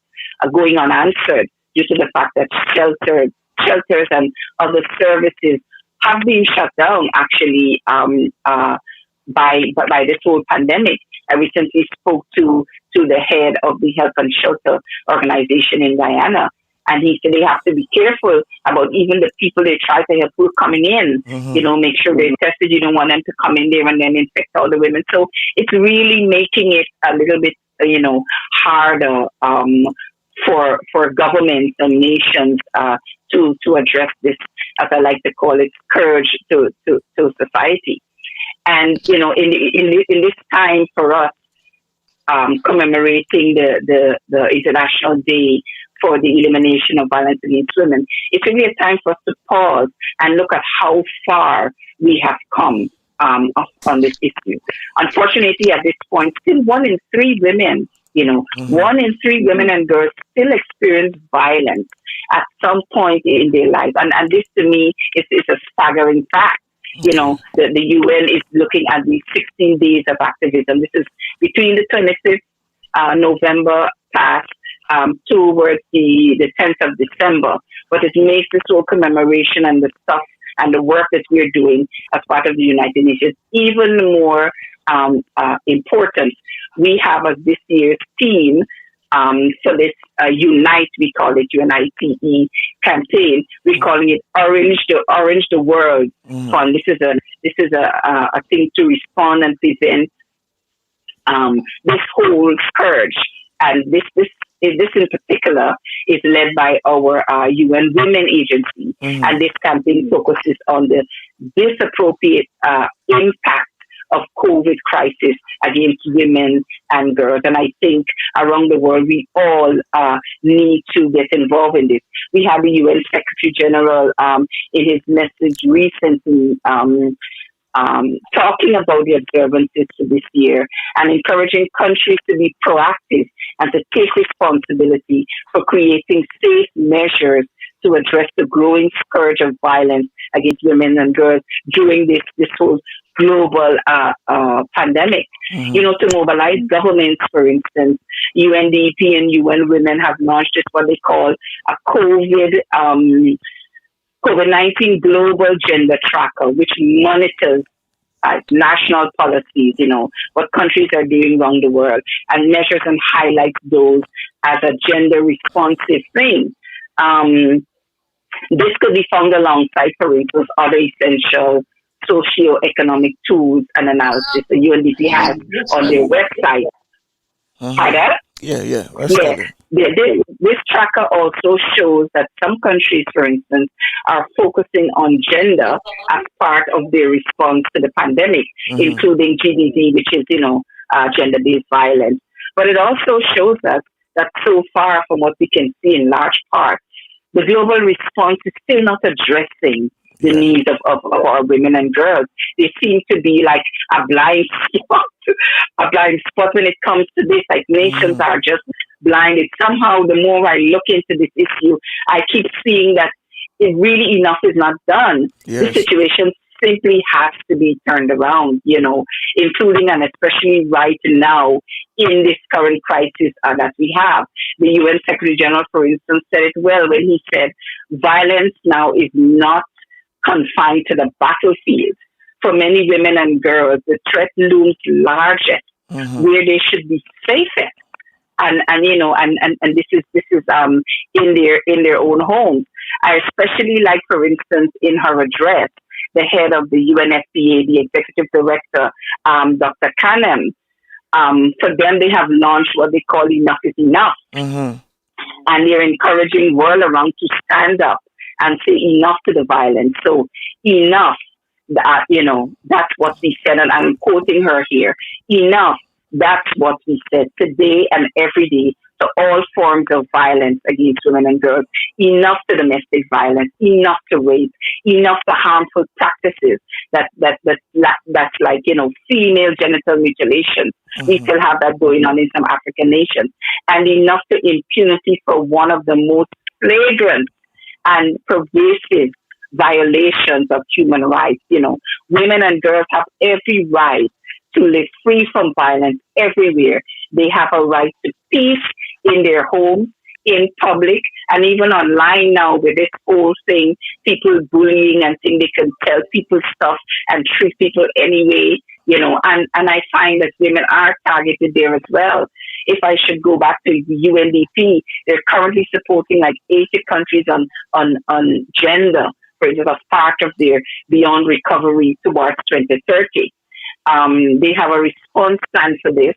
going unanswered due to the fact that shelters and other services have been shut down actually by this whole pandemic. I recently spoke to the head of the Health and Shelter organization in Guyana, and he said they have to be careful about even the people they try to help who are coming in. You know, make sure they're tested. You don't want them to come in there and then infect all the women. So it's really making it a little bit, harder for governments and nations to address this, as I like to call it, scourge to society. And in this time for us, commemorating the International Day for the Elimination of Violence Against Women, it's really a time for us to pause and look at how far we have come on this issue. Unfortunately, at this point, still 1 in 3 women, 1 in 3 women and girls still experience violence at some point in their life. And this to me is a staggering fact. The UN is looking at these 16 days of activism. This is between the 26th November past towards the 10th of December. But it makes this whole commemoration and the stuff and the work that we're doing as part of the United Nations even more important. We have as this year's theme for this Unite, we call it UNITE campaign. We're calling it Orange the World Fund. This is a thing to respond and prevent this whole scourge. And this in particular is led by our UN Women Agency, and this campaign focuses on the disappropriate impact of COVID crisis against women and girls. And I think around the world, we all need to get involved in this. We have the UN Secretary General in his message recently talking about the observances for this year and encouraging countries to be proactive and to take responsibility for creating safe measures to address the growing scourge of violence against women and girls during this whole global pandemic. To mobilize governments, for instance, UNDP and UN Women have launched what they call a COVID-19 Global Gender Tracker, which monitors national policies, what countries are doing around the world, and measures and highlights those as a gender responsive thing. This could be found alongside, for instance, other essential socio-economic tools and analysis the UNDP has on their website. This tracker also shows that some countries, for instance, are focusing on gender as part of their response to the pandemic, including GBV, which is, gender-based violence. But it also shows us that so far, from what we can see in large part, the global response is still not addressing the needs of our women and girls. They seem to be like a blind spot when it comes to this. Like nations are just blinded. Somehow, the more I look into this issue, I keep seeing that really enough is not done. The situation simply has to be turned around, including and especially right now in this current crisis that we have. The UN Secretary General, for instance, said it well when he said violence now is not confined to the battlefield. For many women and girls, the threat looms largest where they should be safest. And this is in their own homes. I especially like, for instance, in her address, the head of the UNFPA, the executive director, Dr. Kanem. For them, they have launched what they call Enough is Enough. And they're encouraging world around to stand up and say enough to the violence. So enough, that's what we said. And I'm quoting her here. Enough, that's what we said today and every day to all forms of violence against women and girls. Enough to domestic violence, enough to rape, enough to harmful practices that's like, female genital mutilation. We still have that going on in some African nations. And enough to impunity for one of the most flagrant and pervasive violations of human rights. Women and girls have every right to live free from violence everywhere. They have a right to peace in their homes, in public, and even online now with this whole thing, people bullying and think they can tell people stuff and treat people any way and I find that women are targeted there as well. If I should go back to the UNDP, they're currently supporting like 80 countries on gender, for instance, as part of their Beyond Recovery towards 2030. They have a response plan for this,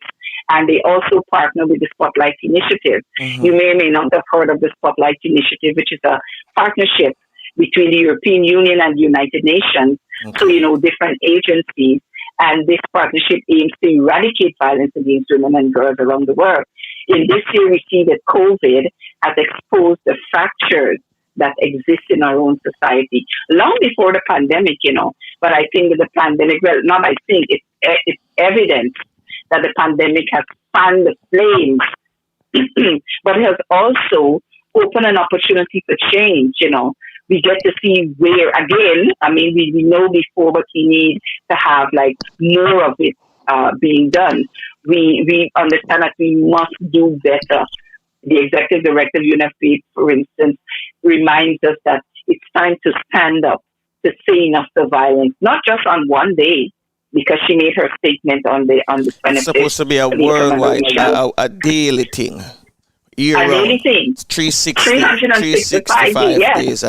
and they also partner with the Spotlight Initiative. You may or may not have heard of the Spotlight Initiative, which is a partnership between the European Union and the United Nations. So, different agencies. And this partnership aims to eradicate violence against women and girls around the world. In this year, we see that COVID has exposed the fractures that exist in our own society long before the pandemic, But I think that the pandemic, well, not I think, it's evident that the pandemic has fanned the flames, but it has also opened an opportunity for change, We get to see where, again, we know before, but we need to have like more of it being done. We understand that we must do better. The executive director of UNFPA, for instance, reminds us that it's time to stand up to say enough to violence, not just on one day, because she made her statement on the 25th. It's supposed to be a worldwide, a daily thing. A daily thing. 365 days.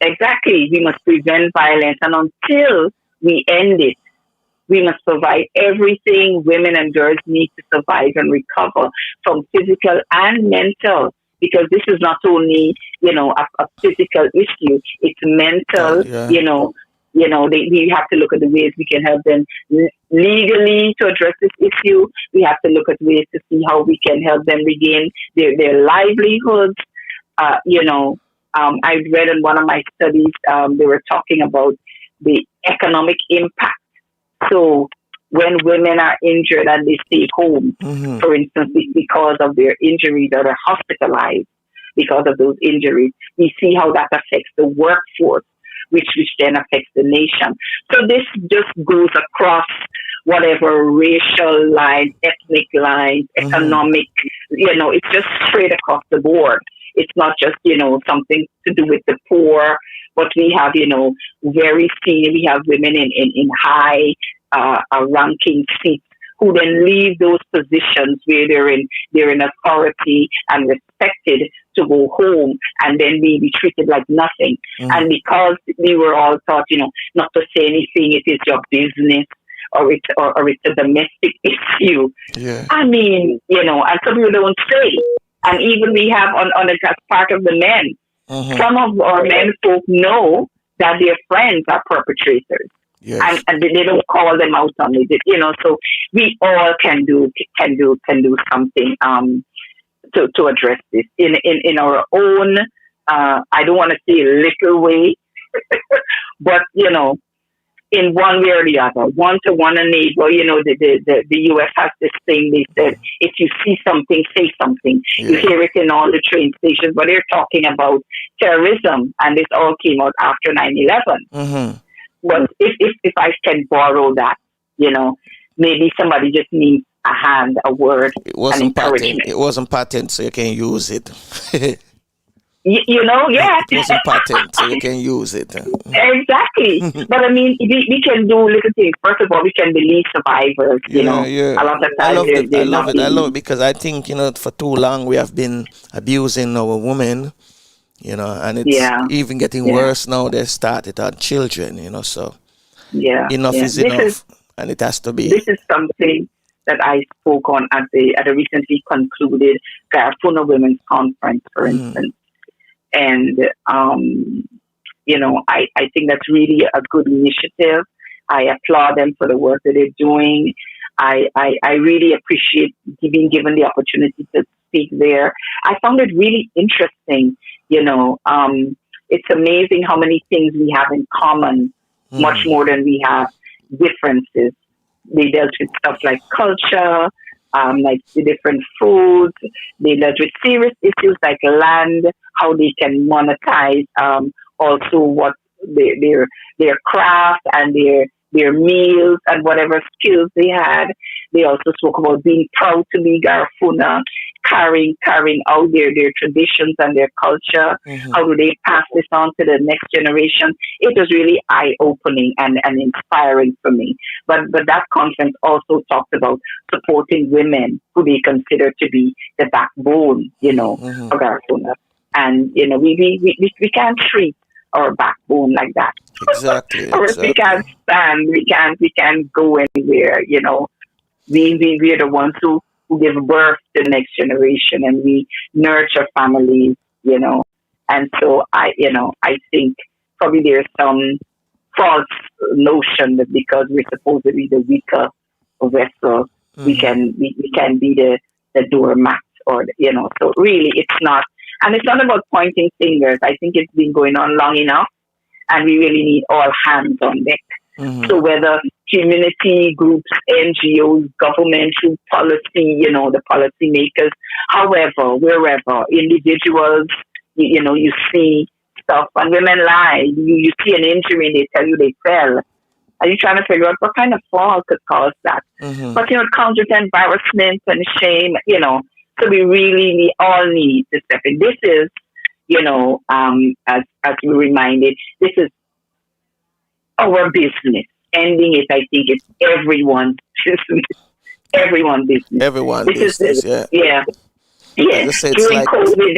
Exactly. We must prevent violence, and until we end it, we must provide everything women and girls need to survive and recover from physical and mental, because this is not only, a physical issue, it's mental, we have to look at the ways we can help them legally to address this issue. We have to look at ways to see how we can help them regain their livelihoods. I read in one of my studies, they were talking about the economic impact. So when women are injured and they stay home, for instance, because of their injuries or they're hospitalized because of those injuries, we see how that affects the workforce, which then affects the nation. So this just goes across whatever racial lines, ethnic lines, economic, it's just straight across the board. It's not just, something to do with the poor, but we have, very senior, we have women in high ranking seats who then leave those positions where they're in authority and respected to go home and then be treated like nothing. And because we were all taught, not to say anything, it is your business, or it's a domestic issue. Yeah. And some people don't say. And even we have on as part of the men, some of our men folk know that their friends are perpetrators. Yes. And they don't call them out on it, so we all can do something to address this in our own I don't want to say little way, but in one way or the other, one to one a neighbor. The US has this thing. They said, if you see something, say something. You hear it in all the train stations, but they're talking about terrorism, and this all came out after 9/11. But if I can borrow that, maybe somebody just needs a hand, a word, an encouragement. It wasn't patent, so you can use it. Yeah. It wasn't patent, so you can use it. Exactly. But we can do little things. First of all, we can believe survivors. A lot of times I love it because I think for too long we have been abusing our women. And it's even getting worse now. They started on children, so enough is enough, and it has to be. This is something that I spoke on at a recently concluded Garifuna Women's Conference, for instance. And, I think that's really a good initiative. I applaud them for the work that they're doing. I really appreciate being given the opportunity to speak there. I found it really interesting. It's amazing how many things we have in common, much more than we have differences. They dealt with stuff like culture, like the different foods. They dealt with serious issues like land, how they can monetize, also what their craft and their meals and whatever skills they had. They also spoke about being proud to be Garifuna carrying out their traditions and their culture. How do they pass this on to the next generation? It was really eye-opening and inspiring for me. But that conference also talked about supporting women who they consider to be the backbone, of our owners. And, we can't treat our backbone like that. Exactly. Or if we can't stand, we can't go anywhere, We are the ones who give birth to the next generation, and we nurture families, And so I think probably there's some false notion that because we're supposed to be the weaker vessel, we can be the doormat, or So really, it's not, and it's not about pointing fingers. I think it's been going on long enough, and we really need all hands on deck. So whether community groups, NGOs, governmental policy, the policy makers, however, wherever, individuals, you see stuff, and women lie. You see an injury and they tell you they fell. Are you trying to figure out what kind of fall could cause that? But, it comes with embarrassment and shame, So we all need to step in. This is, as we reminded, this is our business. Ending it, I think, is everyone's business. Everyone's business. Everyone's business, yeah. During COVID,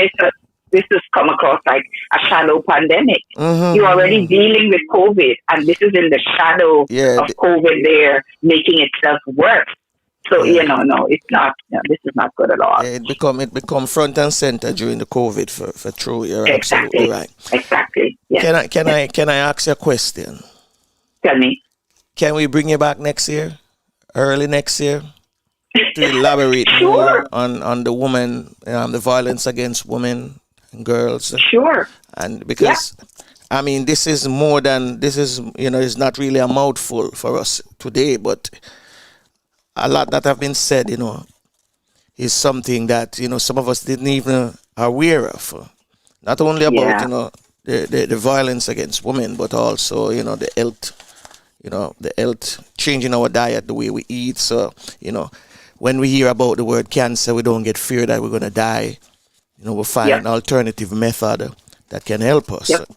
this has come across like a shadow pandemic. You're already dealing with COVID, and this is in the shadow of COVID there, making itself worse. So, no, it's not. No, this is not good at all. Yeah, it become front and center during the COVID for true. You're absolutely right. Exactly. Yeah. Can I ask you a question? Tell me. Can we bring you back next year, early next year, to elaborate Sure. more on the woman, the violence against women and girls? Sure. And because, I mean, this is it's not really a mouthful for us today, but a lot that have been said, is something that, some of us didn't even aware of. Not only about, the violence against women, but also, the health, changing our diet, the way we eat. So, when we hear about the word cancer, we don't get fear that we're going to die. We'll find an alternative method that can help us. Yep.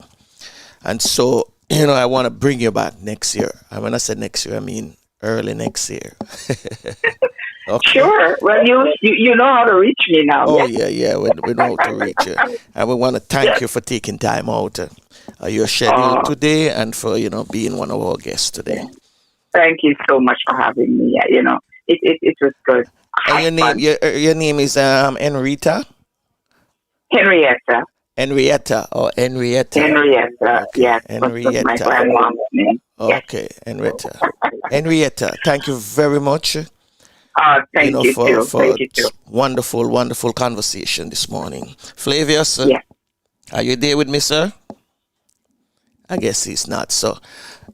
And so, I want to bring you back next year. And when I said next year, I mean early next year. Okay. Sure. Well, you know how to reach me now. Oh, yeah. We know how to reach you. And we want to thank you for taking time out your schedule today, and for, being one of our guests today. Thank you so much for having me. It was good. And your name is Henrietta? Henrietta. Henrietta. Henrietta, okay. yes. Henrietta. My grandmom's name. Okay, Henrietta. Henrietta, thank you very much. Thank you for too. Wonderful, wonderful conversation this morning. Flavius, are you there with me, sir? I guess he's not. So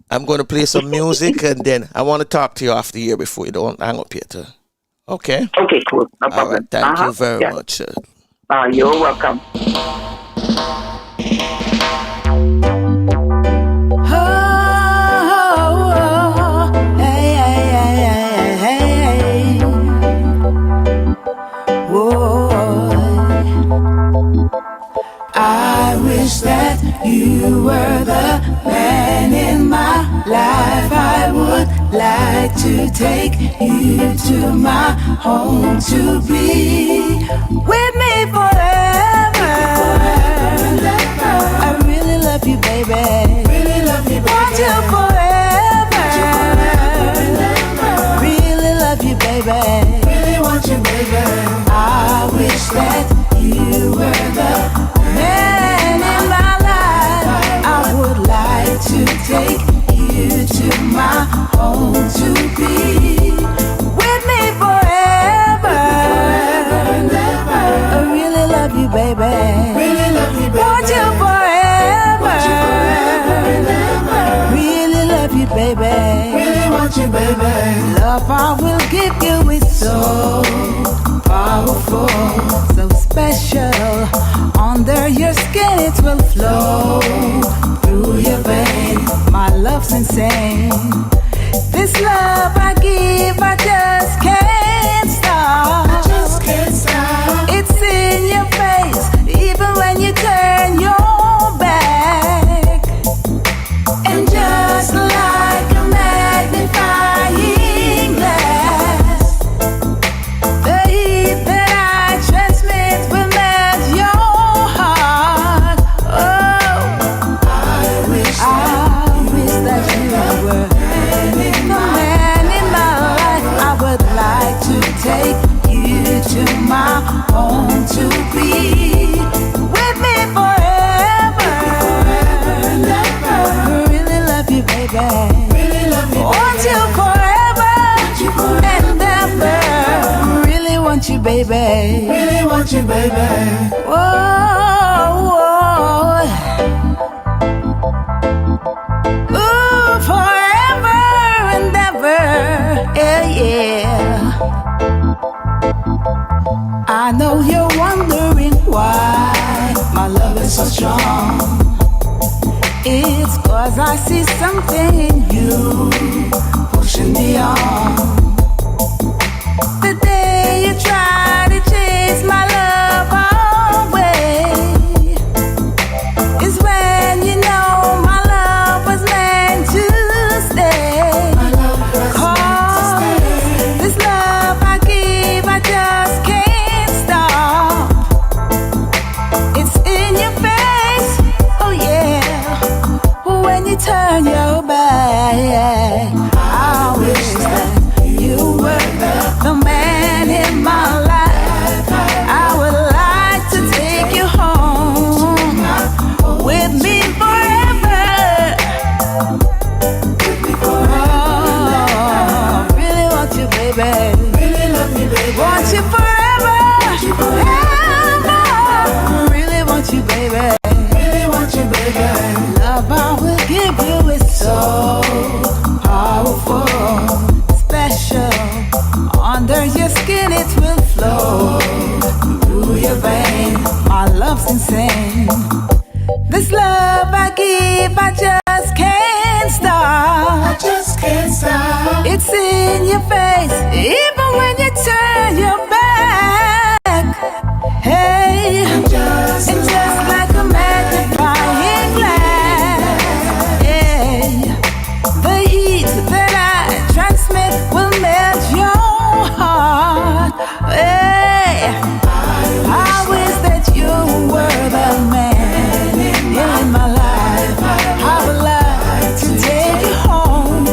I'm going to play some music, and then I want to talk to you after the year before you don't hang up yet. Okay? Okay, cool. No problem. All right, thank you very much, sir. You're welcome. I wish that you were the man in my life. I would like to take you to my home to be with me forever. I really love you, baby. Really love you, baby. Want you forever. Really love you, baby. Really want you, baby. I wish that you were the man in my life. I would like to take you to my home to be with me forever. I really love you, baby. Really love you, baby. Want you forever. Really love you, baby. Really want you, baby. Love I will give you is so powerful, so special. Under your skin it will flow through your veins. My love's insane. This love I give, I just can't stop. I just can't stop. baby. Whoa, whoa. Ooh, forever and ever. Yeah, yeah. I know you're wondering why my love is so strong. It's 'cause I see something in you pushing me on. The day you try to chase my love away is when you know my love was meant to stay. 'Cause this love I give, I just can't stop. It's in your face, oh yeah. When you turn your back, I wish that you were the man in my life. I would like to take you home with me forever. Oh, really want you, baby. Really love you, baby. Want you forever. Ever. Really want you, baby. Really want you, baby. Love I will give you is so powerful, special. Under your skin it will flow through your veins. My love's insane. This love I give, I just can't stop. I just can't stop. It's in your face, even when you turn your back. Hey, it's just like a magnifying glass. Yeah, the heat that I transmit will melt your heart. Hey, I wish that you were the man in my life. I would like to take you home,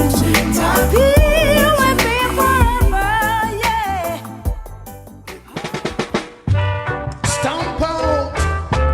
to be with me forever. Yeah. Stamp out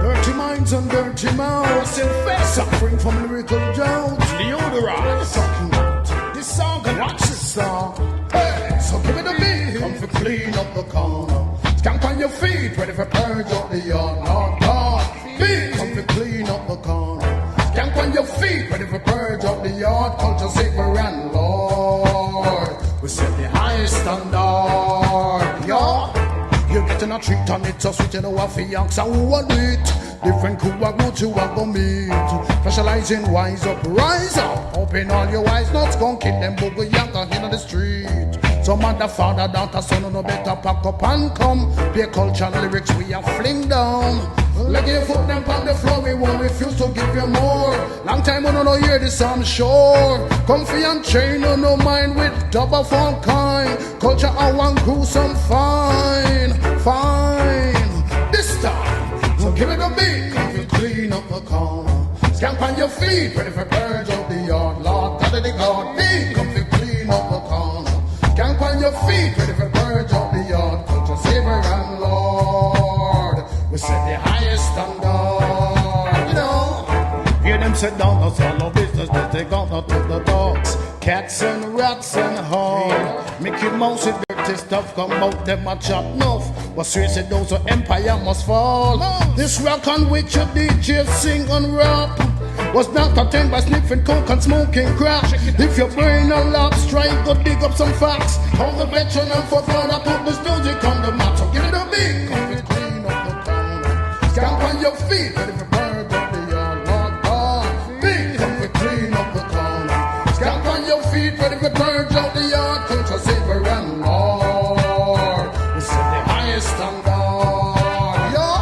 dirty minds and dirty mouths and face suffering from lyrical drought. Deodorant talking about this song and watch this song. Hey, so give it a beat. Come for clean up the corner. Stamp on your feet, ready for purge out the yard. Lord God, beat. Come for clean up the corner. Stamp on your feet, ready for purge out the yard. Culture saver and Lord, we set the highest standard. Yeah. You're getting a treat on it, so sweet, you know, I feel so what it. Different crew I go to, I go meet. Specializing wise up, rise up. Open all your eyes, not gon' kill them booger younger in the street. So mother, father, daughter, son, no better pack up and come. Play culture lyrics we are fling down. Like your foot them on the floor, we won't refuse to give you more. Long time we don't hear this, I'm sure. Comfy and chain, no mind with double of all kind. Culture I want gruesome, fine, fine. This time, so give it a beat. Come to clean up the corner. Scamp on your feet, ready for purge of the yard. Lord, God of the God, beat. Come to clean up the corner. Scamp on your feet, ready for purge of the yard. Culture saver and Lord, we set the highest standard. You know, hear them sit down, that's all no business. They take on to the dogs, cats and rats and hogs. Mickey Mouse and dirty stuff come out, them a chat enough. But seriously, those who empire must fall. This rock on which your DJ sing and rap was not attained by sniffing coke and smoking crack. If your brain a lot, strike, go dig up some facts. Hold the veteran and for further put this music on the map. So give it a beat, come and clean up the town. Stamp on your feet, ready for bird of the yard. Lord God, beat, come and clean up the corner. Stamp on your feet, ready for birds of the yard. Culture saver and Lord, we set the highest standard. Yeah,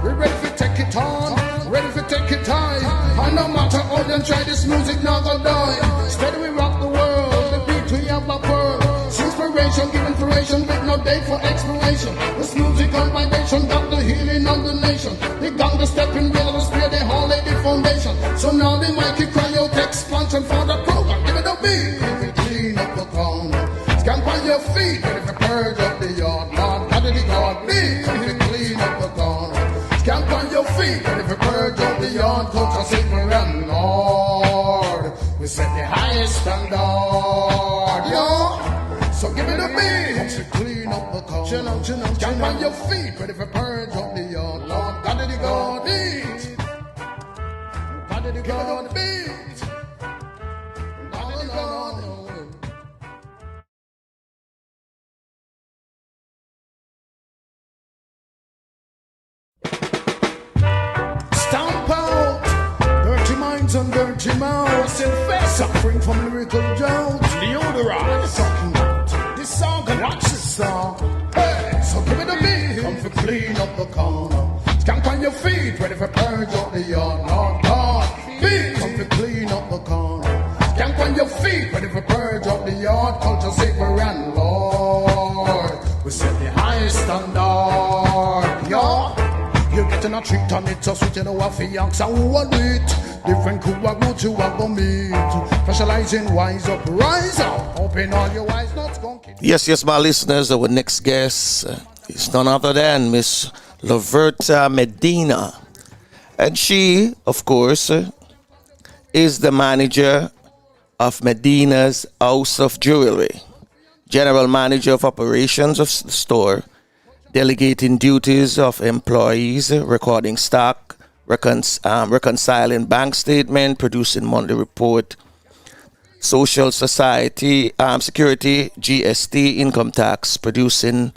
we ready for take it on, ready for take it high. And no matter how them try, this music not gonna die. Steady we rock the world, the beat we have a pearl. Inspiration, give inspiration with no day for exploration. This music on vibration got the healing of the nation. They got the stepping wheel of the spirit, they all laid the foundation. So now they might keep cry out expansion for the program. Give it a beat, if we clean up the corner. Scamp on your feet, ready for purge up the yard. Lord, God of the God, beat, if we clean up the corner. Scamp on your feet, ready for purge up the yard. Culture saver and Lord, we set the highest standard. Yeah. So give me the beat. Once you clean up the car, chill out, jump on your feet, ready for purge up the yard. Lord, God did he go beat. God did he go beat. God did he go. Stamp out dirty minds and dirty mouths and face suffering from lyrical drought. Louvertha is talking about this song and watch this song. Hey, so give me the beat. Come for clean up the corner. Skank on your feet, ready for purge up the yard. Lord God, beat. Come for clean up the corner. Skank on your feet, ready for purge up the yard. Culture safer and Lord, we set the highest standard. Yeah. You getting a treat on it, so switch it over for yanks and who want it. Different crew are good you are gonna meet. Specializing wise up, rise up. Open all your eyes, not gonna keep. Yes, my listeners, our next guest is none other than Miss Louvertha Medina. And she, of course, is the manager of Medina's House of Jewelry, general manager of operations of the store, delegating duties of employees, recording stock, reconciling bank statement, producing monthly report, social security, GST, income tax, producing,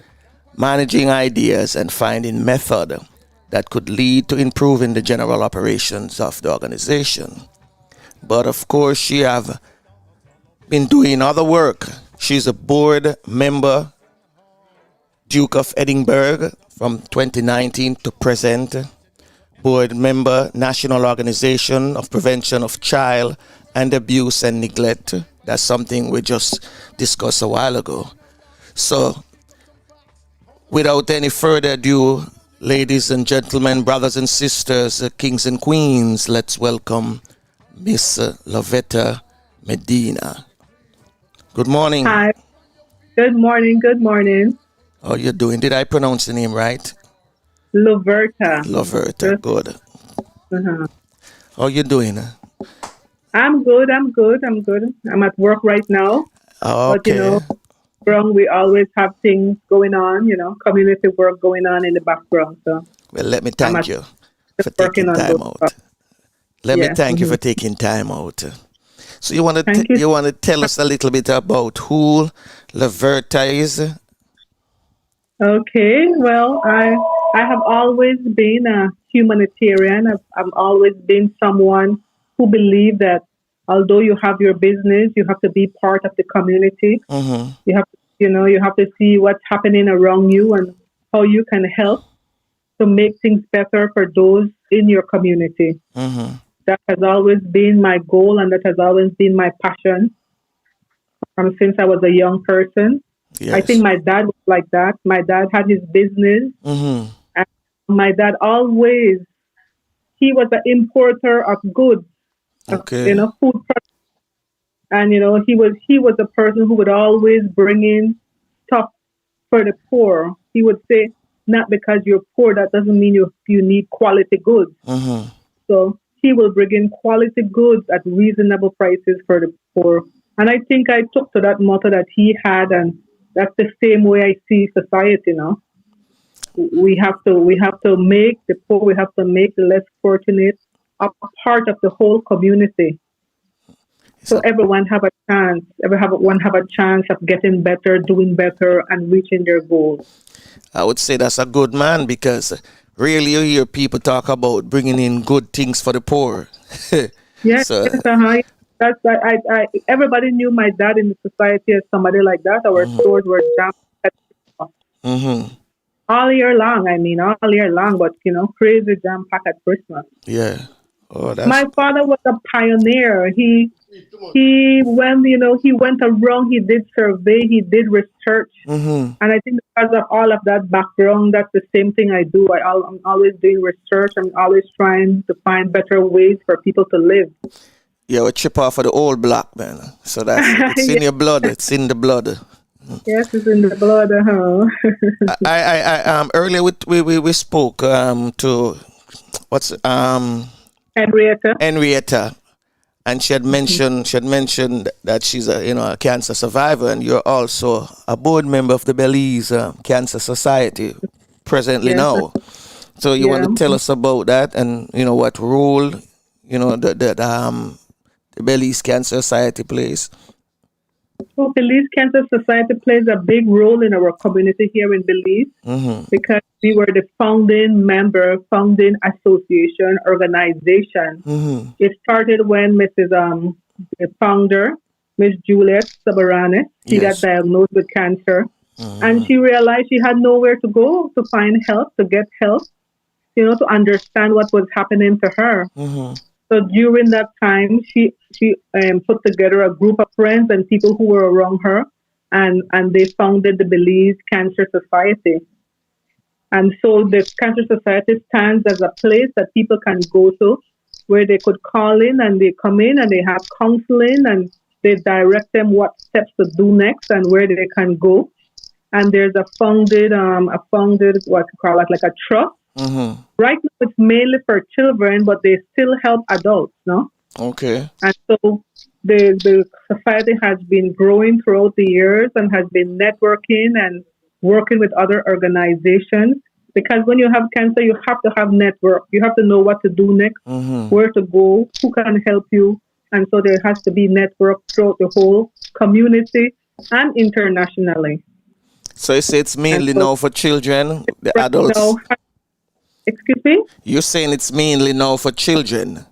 managing ideas, and finding method that could lead to improving the general operations of the organization. But of course, she have been doing other work. She's a board member, Duke of Edinburgh from 2019 to present, board member, National Organization of Prevention of Child and Abuse and Neglect. That's something we just discussed a while ago. So, without any further ado, ladies and gentlemen, brothers and sisters, kings and queens, let's welcome Miss Louvertha Medina. Good morning. Hi. Good morning. Good morning. How you doing? Did I pronounce the name right? Louvertha. Louvertha, good. Uh-huh. How you doing? I'm good. I'm at work right now. Okay. But, we always have things going on, community work going on in the background. So, well, let me thank you for taking time out. Let me thank you for taking time out. So you want to tell us a little bit about who Louvertha is? Okay, well, I have always been a humanitarian. I've always been someone who believed that although you have your business, you have to be part of the community. Mm-hmm. You have to see what's happening around you and how you can help to make things better for those in your community. Mm-hmm. That has always been my goal, and that has always been my passion since I was a young person. Yes. I think my dad was like that. My dad had his business. Mm-hmm. And my dad he was an importer of goods, okay. Food products. And, he was a person who would always bring in stuff for the poor. He would say, not because you're poor, that doesn't mean you need quality goods. Mm-hmm. So he will bring in quality goods at reasonable prices for the poor. And I think I took to that motto that he had, and that's the same way I see society now. We have to make the poor, we have to make the less fortunate a part of the whole community. So everyone have a chance of getting better, doing better, and reaching their goals. I would say that's a good man, because really you hear people talk about bringing in good things for the poor. Yes, That's everybody knew my dad in the society as somebody like that. Our stores were jam-packed all year long. But crazy jam-packed at Christmas. Yeah. My father was a pioneer. He went around. He did survey. He did research. Mm-hmm. And I think because of all of that background, that's the same thing I do. I'm always doing research. I'm always trying to find better ways for people to live. You're a chip off of the old black man. So it's in your blood. It's in the blood. Yes, it's in the blood. I earlier we spoke to Henrietta. And she had mentioned that she's a cancer survivor, and you're also a board member of the Belize Cancer Society presently now. So you want to tell us about that, and what role the Belize Cancer Society plays? Well, Belize Cancer Society plays a big role in our community here in Belize because we were the founding association organization. It started when the founder, Miss Juliet Sabaranes, she got diagnosed with cancer, and she realized she had nowhere to go to find help, to get help, to understand what was happening to her. So during that time, she put together a group of friends and people who were around her, and they founded the Belize Cancer Society. And so the Cancer Society stands as a place that people can go to, where they could call in, and they come in and they have counseling, and they direct them what steps to do next and where they can go. And there's a founded what you call it, like a trust. Right now, it's mainly for children, but they still help adults, no? Okay. And so the society has been growing throughout the years and has been networking and working with other organizations. Because when you have cancer, you have to have network. You have to know what to do next, where to go, who can help you. And so there has to be network throughout the whole community and internationally. So you say it's mainly now for children, the adults? No, excuse me? You're saying it's mainly now for children?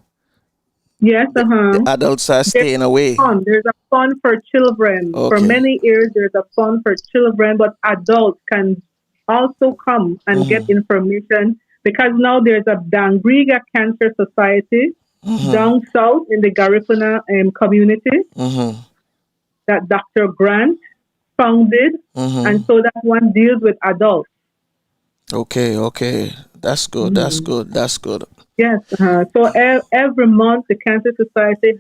Yes, The adults are staying away. There's a fund for children. Okay. For many years, there's a fund for children, but adults can also come and get information, because now there's a Dangriga Cancer Society down south in the Garifuna community that Dr. Grant founded, and so that one deals with adults. Okay. That's good. That's good. Yes. So every month, the Cancer Society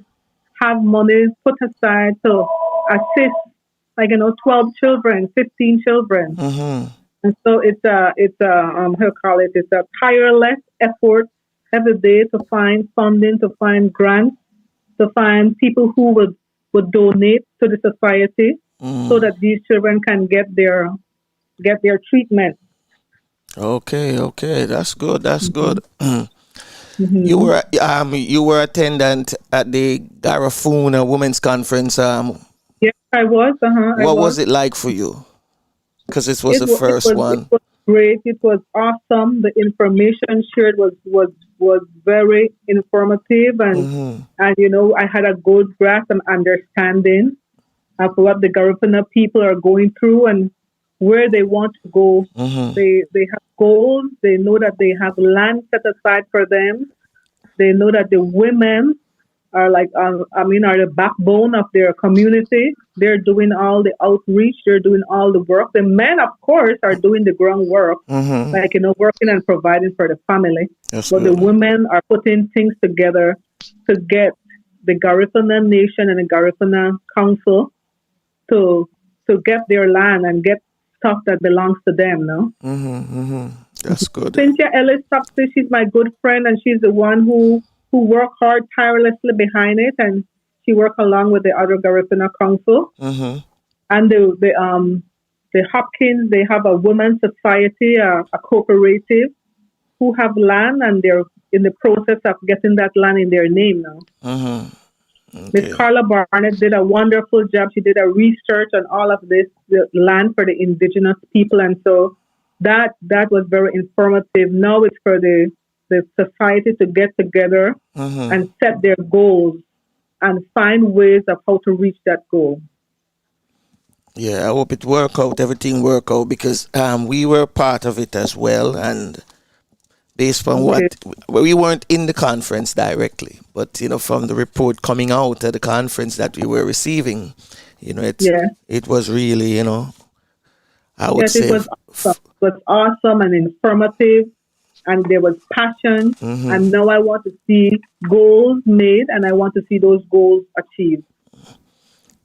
have money put aside to assist, 12 children, 15 children. And so it's a tireless effort every day to find funding, to find grants, to find people who would donate to the society so that these children can get their treatment. Okay, that's good. You were attendant at the Garifuna Women's Conference. Yes, I was. What was it like for you? Because it was the first one. It was great. It was awesome. The information shared was very informative, and I had a good grasp and understanding of what the Garifuna people are going through and where they want to go. They have goals. They know that they have land set aside for them. They know that the women are the backbone of their community. They're doing all the outreach. They're doing all the work. The men, of course, are doing the groundwork, working and providing for the family. The women are putting things together to get the Garifuna Nation and the Garifuna Council to get their land and get stuff that belongs to them, no? That's good. Cynthia Ellis Topsy, she's my good friend, and she's the one who worked hard tirelessly behind it, and she worked along with the other Garifuna Council. And the Hopkins, they have a women's society, a cooperative, who have land, and they're in the process of getting that land in their name now. Miss Carla Barnett did a wonderful job. She did a research on all of this, the land for the indigenous people, and so that was very informative. Now it's for the society to get together and set their goals and find ways of how to reach that goal. Yeah, I hope everything work out, because we were part of it as well, and based on we weren't in the conference directly, but from the report coming out at the conference that we were receiving, it was really, I would say it was awesome and informative, and there was passion, and now I want to see goals made, and I want to see those goals achieved.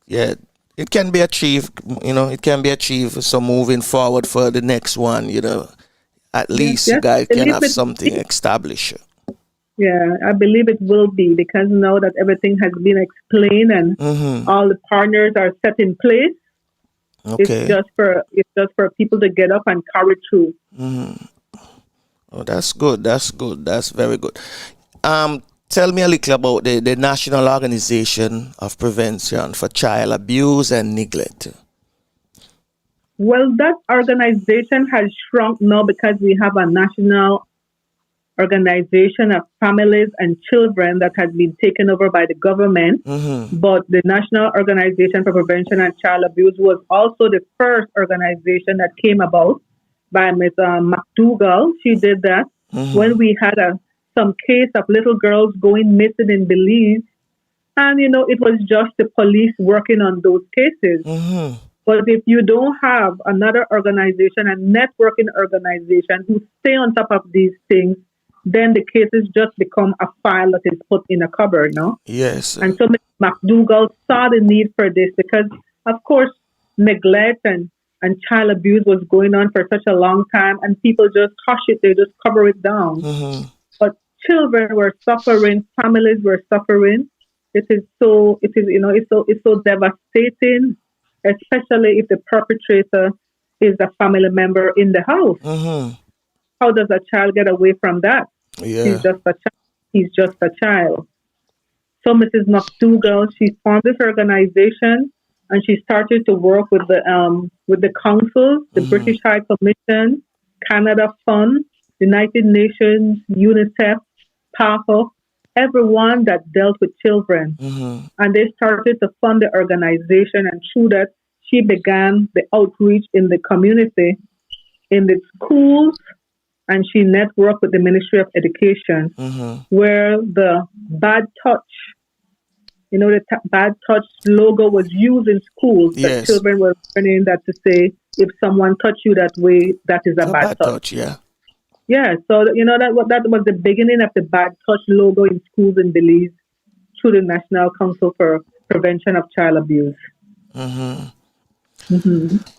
Yeah, it can be achieved, it can be achieved. So moving forward for the next one, at least you guys can have something established. Yeah, I believe it will be because now that everything has been explained and all the partners are set in place, Okay. it's just for people to get up and carry through. Oh, that's good. That's good. That's very good. Tell me a little about the National Organization of Prevention for Child Abuse and Neglect. Well, that organization has shrunk now because we have a national organization of families and children that has been taken over by the government. But the National Organization for Prevention and Child Abuse was also the first organization that came about by Ms. McDougall. She did that when we had some case of little girls going missing in Belize. And, it was just the police working on those cases. But if you don't have another organization, a networking organization who stay on top of these things, then the cases just become a file that is put in a cupboard, no? Yes. And so McDougall saw the need for this because, of course, neglect and child abuse was going on for such a long time, and people just hush it, they just cover it down. But children were suffering, families were suffering. It's so devastating, especially if the perpetrator is a family member in the house. How does a child get away from that? Yeah. He's just a child. So Mrs. McDougall, she formed this organization and she started to work with the councils, the British High Commission, Canada Fund, United Nations, UNICEF, PAHO, everyone that dealt with children. And they started to fund the organization, and through that, she began the outreach in the community, in the schools, and she networked with the Ministry of Education, where the bad touch, the bad touch logo was used in schools. Yes. That children were learning that to say, if someone touch you that way, that is a bad touch. Yeah. Yeah, so that was the beginning of the bad touch logo in schools in Belize through the National Council for Prevention of Child Abuse.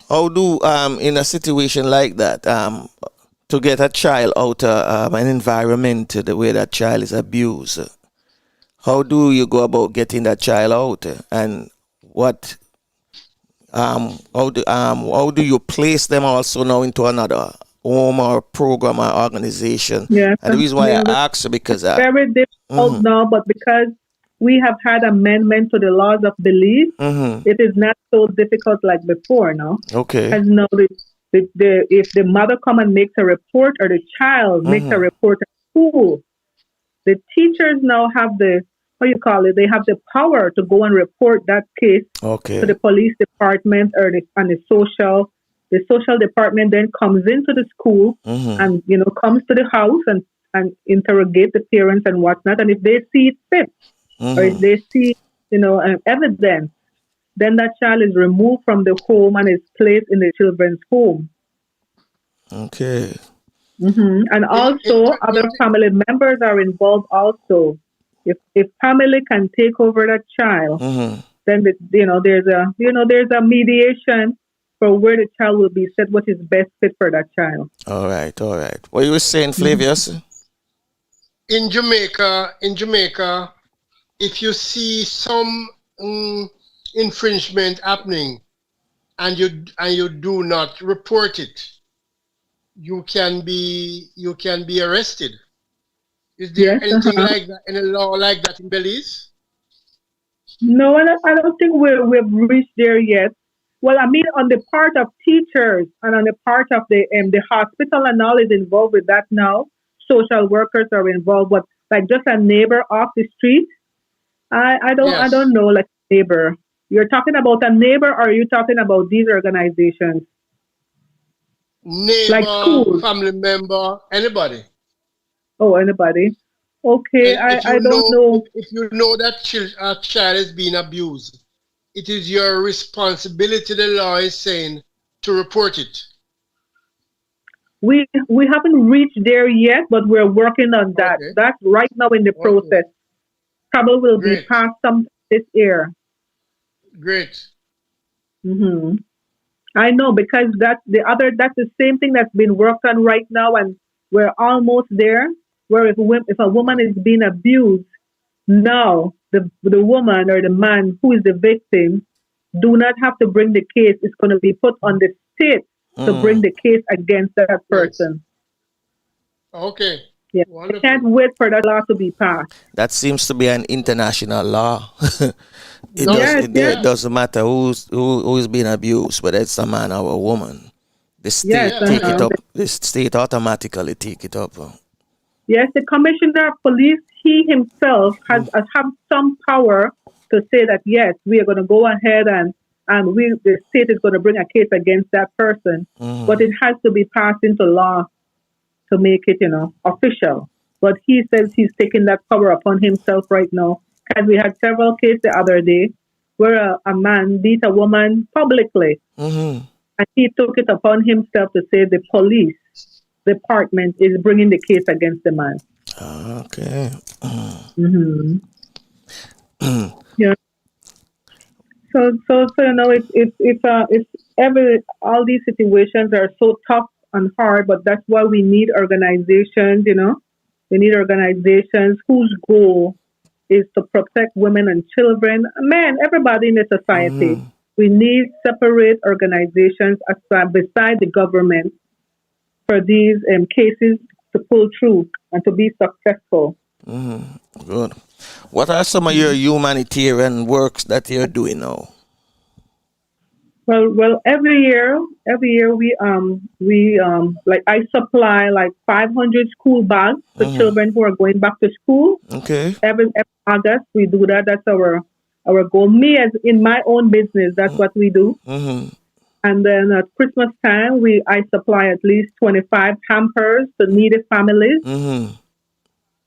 How do in a situation like that to get a child out of an environment the way that child is abused? How do you go about getting that child out, and what how do you place them also now into another home or program or organization? Yeah, and the reason why I ask because it's very difficult now, but because we have had amendment to the laws of Belize, it is not so difficult like before now. Okay. Because now if the mother come and makes a report, or the child makes a report at school, the teachers now have the they have the power to go and report that case to the police department or the social. The social department then comes into the school and comes to the house and interrogate the parents and whatnot. And if they see it fit, or if they see evidence, then that child is removed from the home and is placed in the children's home. Okay. And also other family members are involved also. If family can take over that child, then there's a mediation for where the child will be set, what is best fit for that child. All right. What you were saying, Flavius? In Jamaica, if you see some infringement happening and you do not report it, you can be arrested. Is there anything like that, any law like that in Belize? No, I don't think we've reached there yet. Well, I mean, on the part of teachers and on the part of the hospital and all is involved with that now. Social workers are involved, but like just a neighbor off the street, I don't know, like neighbor. You're talking about a neighbor, or are you talking about these organizations? Neighbor, like family member, anybody. Oh, anybody. Okay, I don't know. If you know that a child is being abused, it is your responsibility, the law is saying, to report it. We haven't reached there yet, but we're working on that. Okay. That's right now in the process. Probably will be passed some this year. Great. I know, because that's the same thing that's been worked on right now, and we're almost there. where if a woman is being abused, now the woman or the man who is the victim do not have to bring the case. It's going to be put on the state to bring the case against that person. Okay. Yeah. I can't wait for that law to be passed. That seems to be an international law. It doesn't matter who is being abused, whether it's a man or a woman. The state take it up. The state automatically take it up. Yes, the commissioner of police, he himself has some power to say that yes, we are going to go ahead and the state is going to bring a case against that person, but it has to be passed into law to make it, official. But he says he's taking that power upon himself right now. Because we had several cases the other day where a man beat a woman publicly. And he took it upon himself to say the police department is bringing the case against the man. Okay. Yeah. So it's all these situations are so tough and hard, but that's why we need organizations, We need organizations whose goal is to protect women and children, men, everybody in the society. We need separate organizations beside the government for these cases to pull through and to be successful. Good. What are some of your humanitarian works that you're doing now? Well, every year we like I supply like 500 school bags for children who are going back to school. Okay. Every August we do that. That's our goal. Me as in my own business, that's what we do. And then at Christmas time, I supply at least 25 hampers to needy families.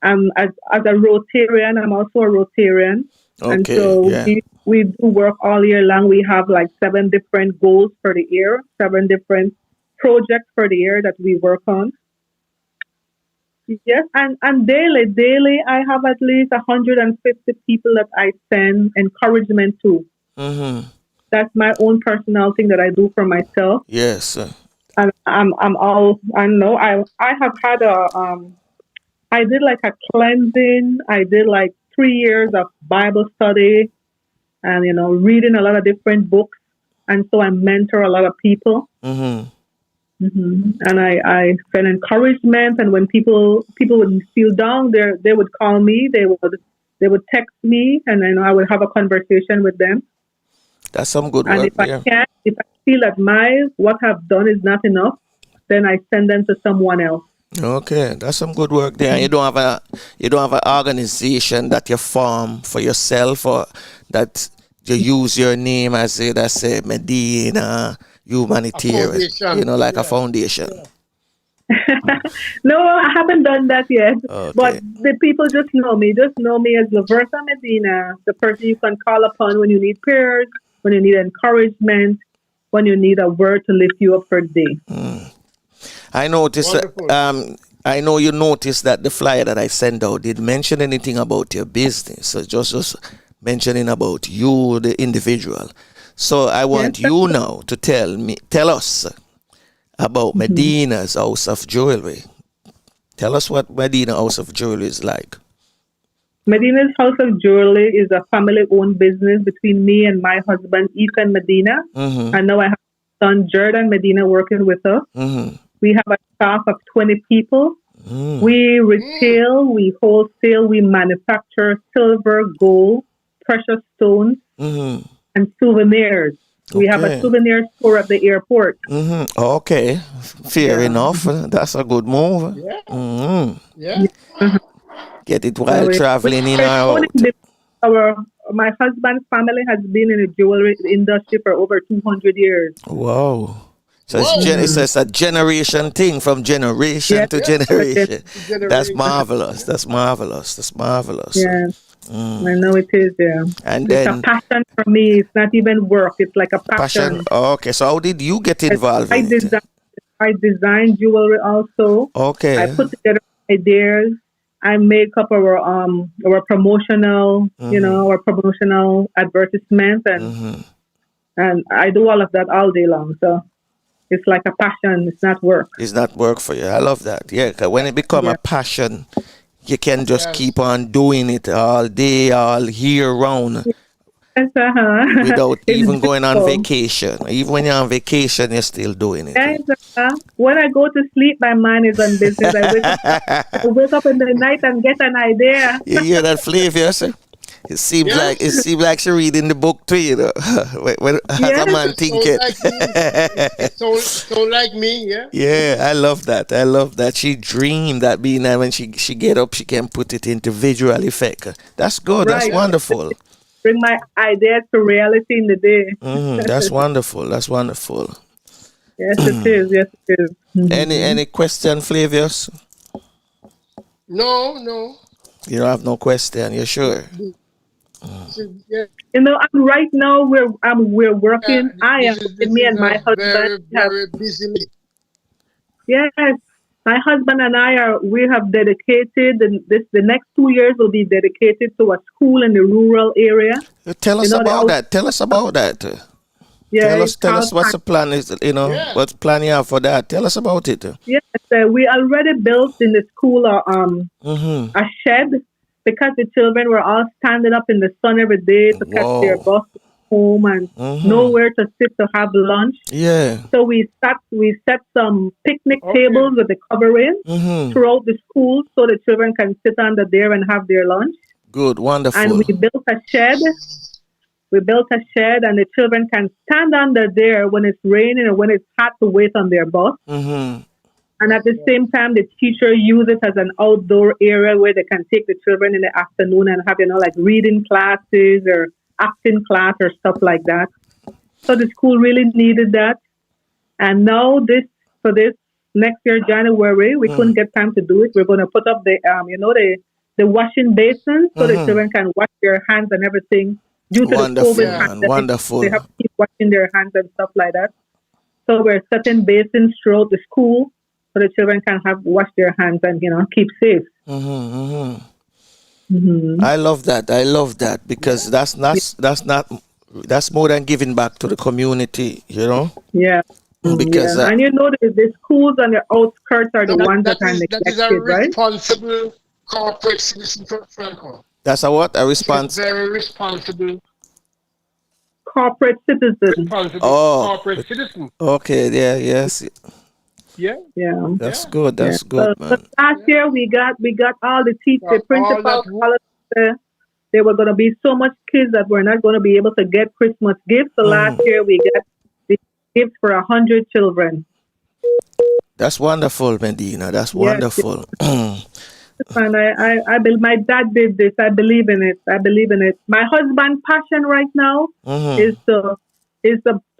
As a Rotarian, I'm also a Rotarian. And so we do work all year long. We have like 7 different goals for the year, 7 different projects for the year that we work on. Yes, and daily, I have at least 150 people that I send encouragement to. That's my own personal thing that I do for myself. Yes. And I have had I did like a cleansing. I did like 3 years of Bible study and, reading a lot of different books. And so I mentor a lot of people. And I send encouragement. And when people would feel down, they would call me. They would text me, and then I would have a conversation with them. That's some good work. And if I feel that what I've done is not enough, then I send them to someone else. Okay, that's some good work there. You don't have an organization that you form for yourself, or that you use your name as a Medina humanitarian, like a foundation. No, I haven't done that yet. Okay. But the people just know me as Louvertha Medina, the person you can call upon when you need prayers, when you need encouragement, when you need a word to lift you up for the day. I noticed. I know you noticed that the flyer that I sent out did mention anything about your business. So just mentioning about you, the individual. So I want you now to tell us about Medina's House of Jewelry. Tell us what Medina House of Jewelry is like. Medina's House of Jewelry is a family-owned business between me and my husband, Ethan Medina. And now I have son, Jordan Medina, working with us. We have a staff of 20 people. We retail, we wholesale, we manufacture silver, gold, precious stones, and souvenirs. We have a souvenir store at the airport. Okay, fair enough. That's a good move. Get it while traveling in or out. My husband's family has been in the jewelry industry for over 200 years. Wow. So it's a generation thing, from generation to generation. That's marvelous. That's marvelous. That's marvelous. Yeah. I know it is, And it's then a passion for me. It's not even work. It's like a passion. Okay, so how did you get involved in it? I design jewelry also. Okay. I put together ideas. I make up our promotional, our promotional advertisements, and I do all of that all day long. So it's like a passion. It's not work. It's not work for you. I love that. Yeah, 'cause when it becomes a passion, you can just Yes. keep on doing it all day, all year round, Yes, without it's even going on beautiful. vacation. Even when you're on vacation, you're still doing it. Yes, when I go to sleep, my mind is on business. I wake up in the night and get an idea. You hear that, Flavius? It seems like Yes. she reading the book too, you know. As a Yes. man So thinking. like me. So like me, yeah. Yeah, I love that. I love that. She dreamed that being that when she get up, she can put it into visual effect. That's good. That's Right. wonderful. Bring my ideas to reality in the day. That's wonderful. That's wonderful. Yes, it is. Yes, it is. Any question, Flavius? No. You don't have no question. You sure? Yeah, Right now we're working. this Me is and my a husband have. very busy week. Yes, my husband and we have dedicated, and the next 2 years will be dedicated to a school in the rural area. Tell us the about out- that. Tell us about that. Yeah, Tell it's us what's the plan is. Yeah. What's plan you have for that. Tell us about it. Yes, we already built in the school Mm-hmm. a shed because the children were all standing up in the sun every day to catch their Whoa. bus home and nowhere to sit to have lunch. Yeah. So we set some picnic Okay. tables with the covering Mm-hmm. throughout the school so the children can sit under there and have their lunch. Good. Wonderful. And we built a shed. We built a shed and the children can stand under there when it's raining or when it's hot to wait on their bus. Mm-hmm. And at the same time, the teacher uses it as an outdoor area where they can take the children in the afternoon and have, like reading classes or acting class or stuff like that. So the school really needed that. And now for this next year, January, we couldn't get time to do it. We're going to put up the washing basin so the children can wash their hands and everything. Due to Wonderful, the COVID man. pandemic, Wonderful. they have to keep washing their hands and stuff like that. So we're setting basins throughout the school so the children can wash their hands and keep safe. Mm-hmm. I love that because that's more than giving back to the community, Yeah. Because And the schools on the outskirts are the ones that are that is a neglected, right? responsible corporate citizen, Franco. that's a response. Very responsible Corporate citizens. corporate citizen. Okay, yeah, yes, Yeah. Yeah. that's good. That's So, good, so man. last year we got all the teachers, All principals, that- all of there were going to be so much kids that were not going to be able to get Christmas gifts. So last year we got the gifts for 100 children. That's wonderful, Medina. That's wonderful. And my dad did this. I believe in it. My husband's passion right now is to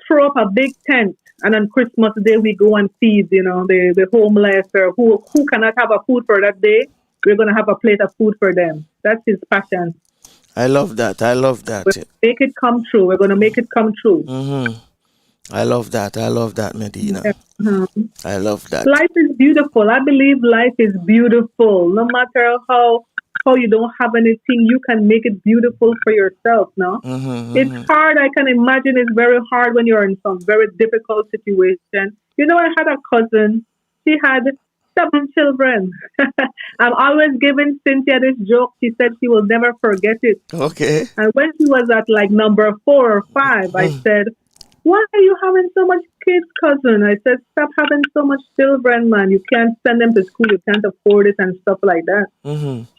throw up a big tent, and on Christmas Day we go and feed, the homeless or who cannot have a food for that day. We're gonna have a plate of food for them. That's his passion. I love that. Make it come true. We're gonna make it come true. I love that, Medina. I love that. Life is beautiful. I believe life is beautiful. No matter how you don't have anything, you can make it beautiful for yourself. No, it's hard. I can imagine it's very hard when you're in some very difficult situation. I had a cousin. She had 7 children. I'm always giving Cynthia this joke. She said she will never forget it. Okay. And when she was at like number 4 or 5, I said, "Why are you having so much kids, cousin?" I said, "Stop having so much children, man. You can't send them to school. You can't afford it and stuff like that."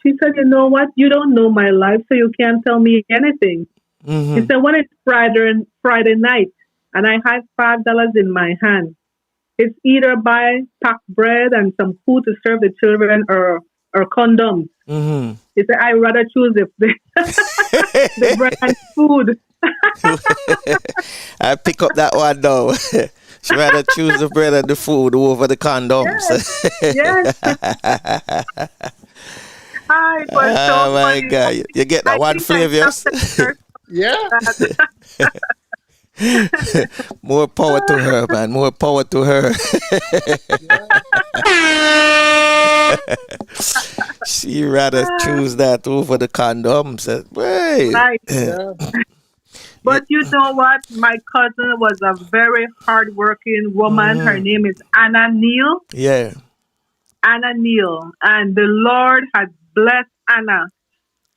She said, "You know what? You don't know my life, so you can't tell me anything." She said, "When it's Friday night and I have $5 in my hand, it's either buy packed bread and some food to serve the children or condoms." He said, "I rather choose the bread and food." I pick up that one now. She rather choose the bread and the food over the condoms. Yes. It was so Oh my funny. God. You get that one, Flavius? Yeah. More power to her, man. More power to her. She rather choose that over the condoms. Wait. Right. But you know what? My cousin was a very hardworking woman. Her name is Anna Neal. Yeah. Anna Neal. And the Lord had bless Anna.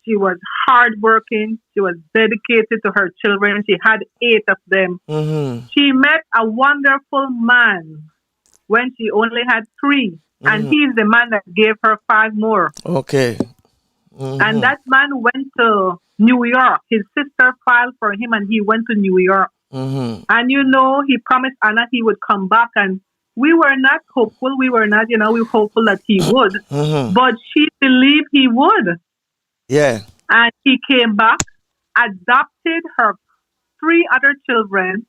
She was hardworking. She was dedicated to her children. She had 8 of them. Mm-hmm. She met a wonderful man when she only had 3. And he's the man that gave her 5 more. Okay. Mm-hmm. And that man went to New York. His sister filed for him and he went to New York. Mm-hmm. And he promised Anna he would come back. And we were not hopeful. We were not, we were hopeful that he would. Mm-hmm. But she believed he would. Yeah. And he came back, adopted her 3 other children,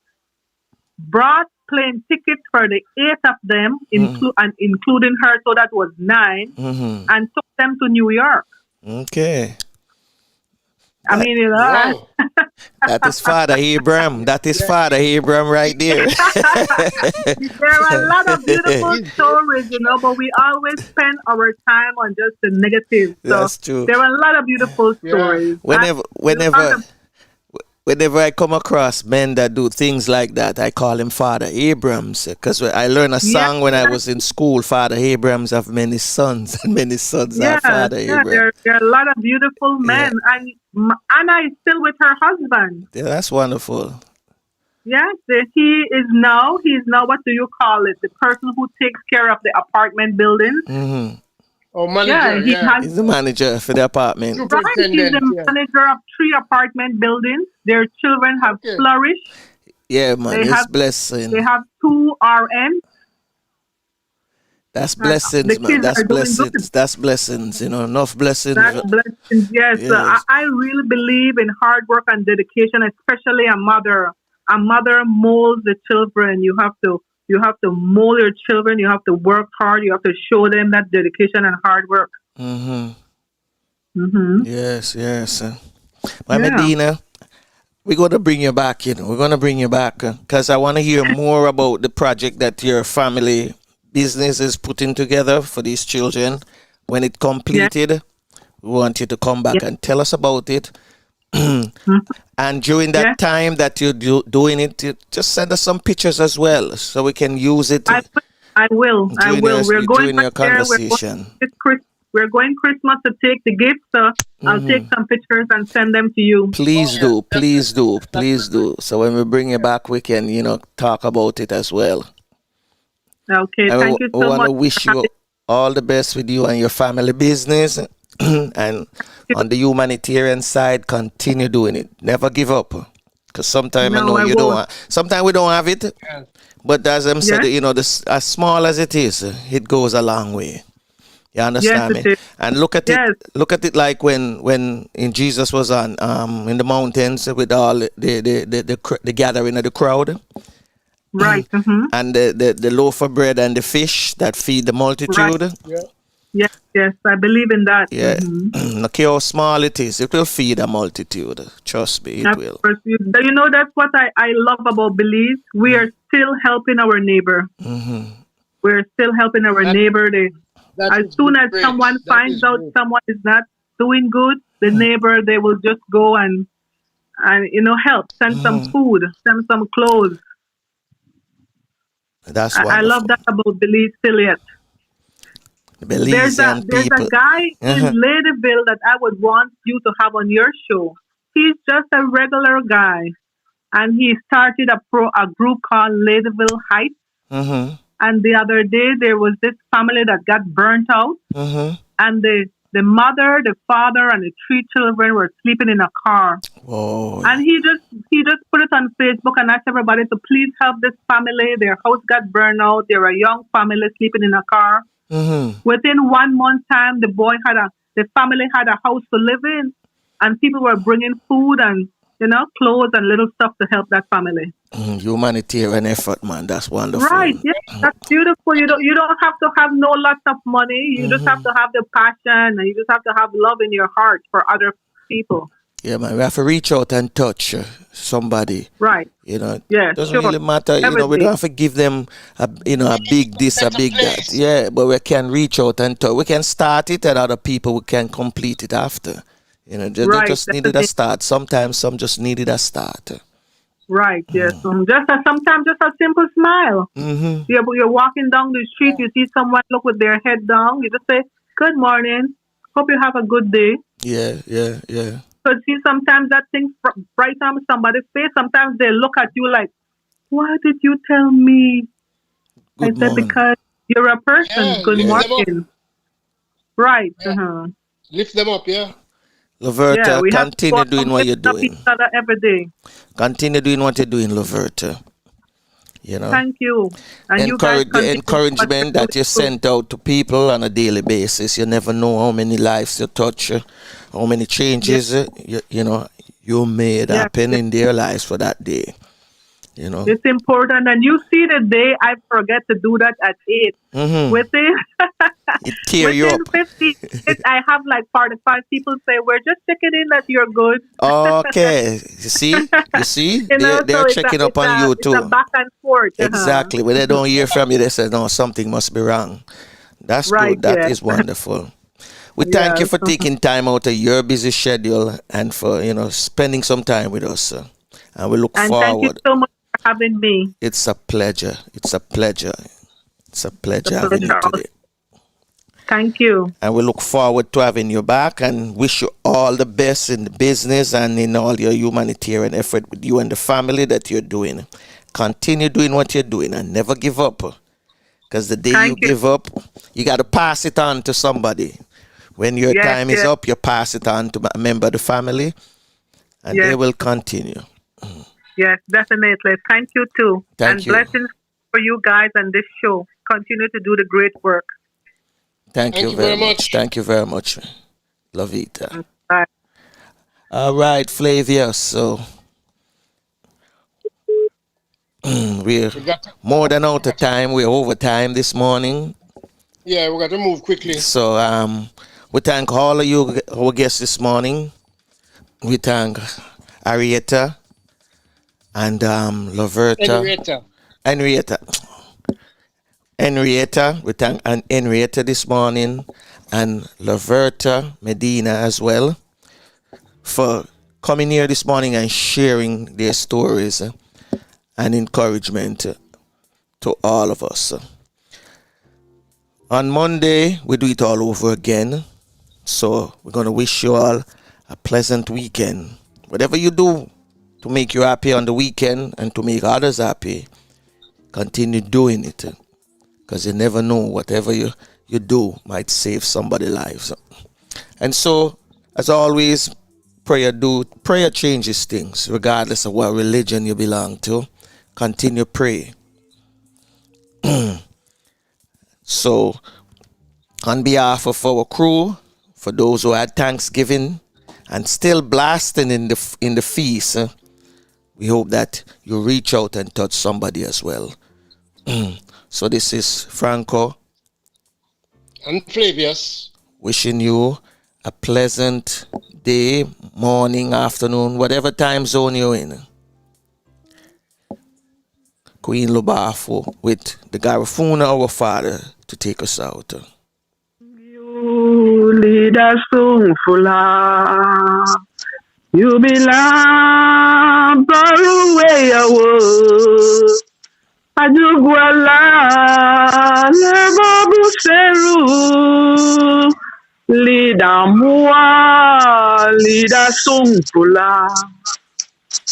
brought plane tickets for the 8 of them, including her, so that was 9, and took them to New York. Okay. I mean, Wow. That is Father Abraham. That is Father Abraham right there. There are a lot of beautiful stories, but we always spend our time on just the negative. So That's true. there are a lot of beautiful stories. Whenever I come across men that do things like that, I call him Father Abrams, because I learned a song when I was in school. Father Abrams have many sons, and many sons are Father Abrams. There are a lot of beautiful men, and Anna is still with her husband. Yeah, that's wonderful. Yes, he's now, what do you call it? The person who takes care of the apartment buildings. Mm-hmm. Oh, manager, He's the manager for the apartment. Right, he's the manager of 3 apartment buildings. Their children have flourished. Yeah, man, it's blessing. They have 2 RNs. That's blessings, man. That's blessings. That's blessings. Enough blessings. That's blessings, yes. Yes. I really believe in hard work and dedication, especially a mother. A mother molds the children. You have to mold your children. You have to work hard. You have to show them that dedication and hard work. Mm-hmm. Mm-hmm. Yes. Medina, we're going to bring you back, We're going to bring you back because I want to hear more about the project that your family business is putting together for these children. When it completed, we want you to come back and tell us about it. And during that time that you're doing it, just send us some pictures as well so we can use it. I will. We're going during your conversation. We're going Christmas to take the gifts, so I'll take some pictures and send them to you. Please do. So when we bring you back, we can, talk about it as well. Okay, thank you so much. I want to wish you all the best with you and your family business. And on the humanitarian side, continue doing it. Never give up. Because sometimes sometimes we don't have it. But as I said, as small as it is, it goes a long way. You understand me? And look at it like when Jesus was on in the mountains with all the gathering of the crowd. Right. Mm-hmm. And the loaf of bread and the fish that feed the multitude. Right. Yeah. Yes, I believe in that. Yeah. Look how small it is. It will feed a multitude. Trust me, it will. That's what I love about Belize. We are still helping our neighbor. Mm-hmm. We're still helping our neighbor. As soon as someone finds out someone is not doing good, the neighbor, they will just go and help. Send some food, send some clothes. That's I love that about Belize Affiliate. There's a guy in Ladyville that I would want you to have on your show. He's just a regular guy, and he started a group called Ladyville Heights. Mm-hmm. And the other day there was this family that got burnt out, and the mother, the father, and the 3 children were sleeping in a car. Whoa. And he just put it on Facebook and asked everybody to please help this family. Their house got burned out. They were a young family sleeping in a car. Mm-hmm. Within 1 month time, the family had a house to live in, and people were bringing food and clothes and little stuff to help that family. Humanitarian effort, man. That's wonderful. Right? Yeah, that's beautiful. You don't have to have lots of money. You just have to have the passion, and you just have to have love in your heart for other people. Yeah, man. We have to reach out and touch somebody. Right. It doesn't really matter. We don't have to give them a big this, a big that. Yeah, but we can reach out and touch. We can start it, and other people can complete it after. They just needed a start. Sometimes some just needed a start. Right. Yes. Sometimes just a simple smile. Mm-hmm. You're walking down the street. You see someone look with their head down. You just say, "Good morning," Hope you have a good day. Yeah. Because see, sometimes that thing bright on somebody's face. Sometimes they look at you like, "Why did you tell me?" I Good said, morning. "Because you're a person." Yeah, Good lift them up. morning. Right. Yeah. Lift them up, yeah. Yeah, Louvertha, we have to go continue out doing and what you're lift up each doing. other every day. Continue doing what you're doing, Louvertha. You know, Thank you. And you guys the continue to do what encouragement you're that you doing. sent out to people on a daily basis. You never know how many lives you touch, how many changes you made Yeah, happen in their lives for that day. You know, it's important. And you see the day I forget to do that at 8. mm-hmm. Within It tear you within up. 50 minutes, I have like 45 people say, "We're just checking in that you're good." Okay, you see, You know, so they're checking up on you it's a too. back and forth. Exactly. When they don't hear from you, they say, "No, something must be wrong." That's Right, good. That yeah. is wonderful. We thank you for taking time out of your busy schedule and for spending some time with us. And we look And thank you forward. so much for having me. It's a pleasure. It's a pleasure. It's a pleasure The having you pleasure today. Thank you. And we look forward to having you back and wish you all the best in the business and in all your humanitarian effort with you and the family that you're doing. Continue doing what you're doing and never give up. Because the day you give up, you got to pass it on to somebody. When your time is up, you pass it on to a member of the family and they will continue. Yes, definitely. Thank you too. Thank you. Blessings for you guys and this show. Continue to do the great work. Thank you very much. Thank you very much, Louvertha. Bye. All right, Flavia. So we're more than out of time. We're over time this morning. Yeah, we got to move quickly. So we thank all of you, our guests this morning. We thank Henrietta and Louvertha. Henrietta. We thank Henrietta this morning and Louvertha, Medina as well for coming here this morning and sharing their stories and encouragement to all of us. On Monday, we do it all over again. So we're going to wish you all a pleasant weekend. Whatever you do to make you happy on the weekend and to make others happy, continue doing it. Because you never know, whatever you do might save somebody's lives. And so, as always, prayer changes things, regardless of what religion you belong to. Continue pray. So, on behalf of our crew, for those who had Thanksgiving and still blasting in the feast, we hope that you reach out and touch somebody as well. So this is Franco and Flavius wishing you a pleasant day, morning, afternoon, whatever time zone you're in. Queen Lubafo with the Garifuna, our Father, to take us out. You lead us so full. You belong far away away. Ajugwala Lebabu Seru Lida Mua Lida Sungfula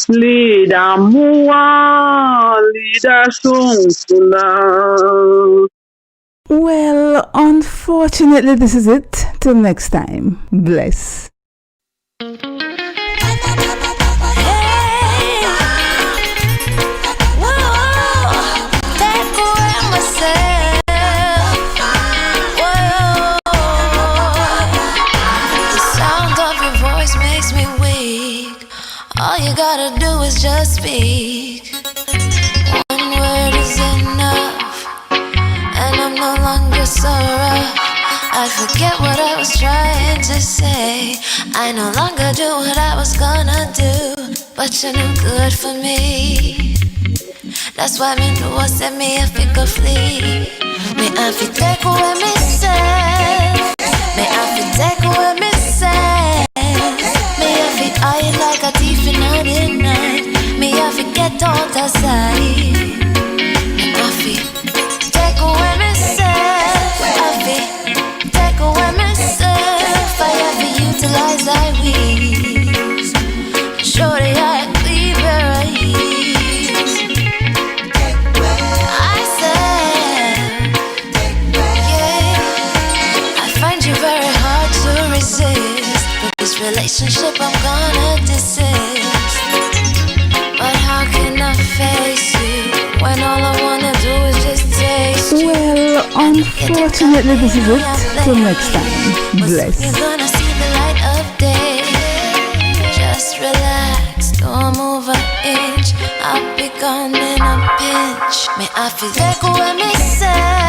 Lida Mua Lida Sungfula. Well, unfortunately, this is it. Till next time. Bless. All you gotta do is just speak. One word is enough, and I'm no longer so rough. I forget what I was trying to say. I no longer do what I was gonna do, but you're no good for me. That's why me know I said me if it go flee. Me I fi take away me say. Me I fi take away me say. Me I fi hide like a thief in the night. Me I fi get out of sight. Me I fi take away myself. I fi take away myself. I wheeze. Shorty, I leave her eyes. I said, yeah, I find you very hard to resist. But this relationship I'm gonna desist. But how can I face you when all I wanna do is just taste you? Well, unfortunately, this is it. Till next time. Bless. You're gonna see the light of day. Just relax, don't move an inch. I'll be gone in a pinch. May I feel like what me say?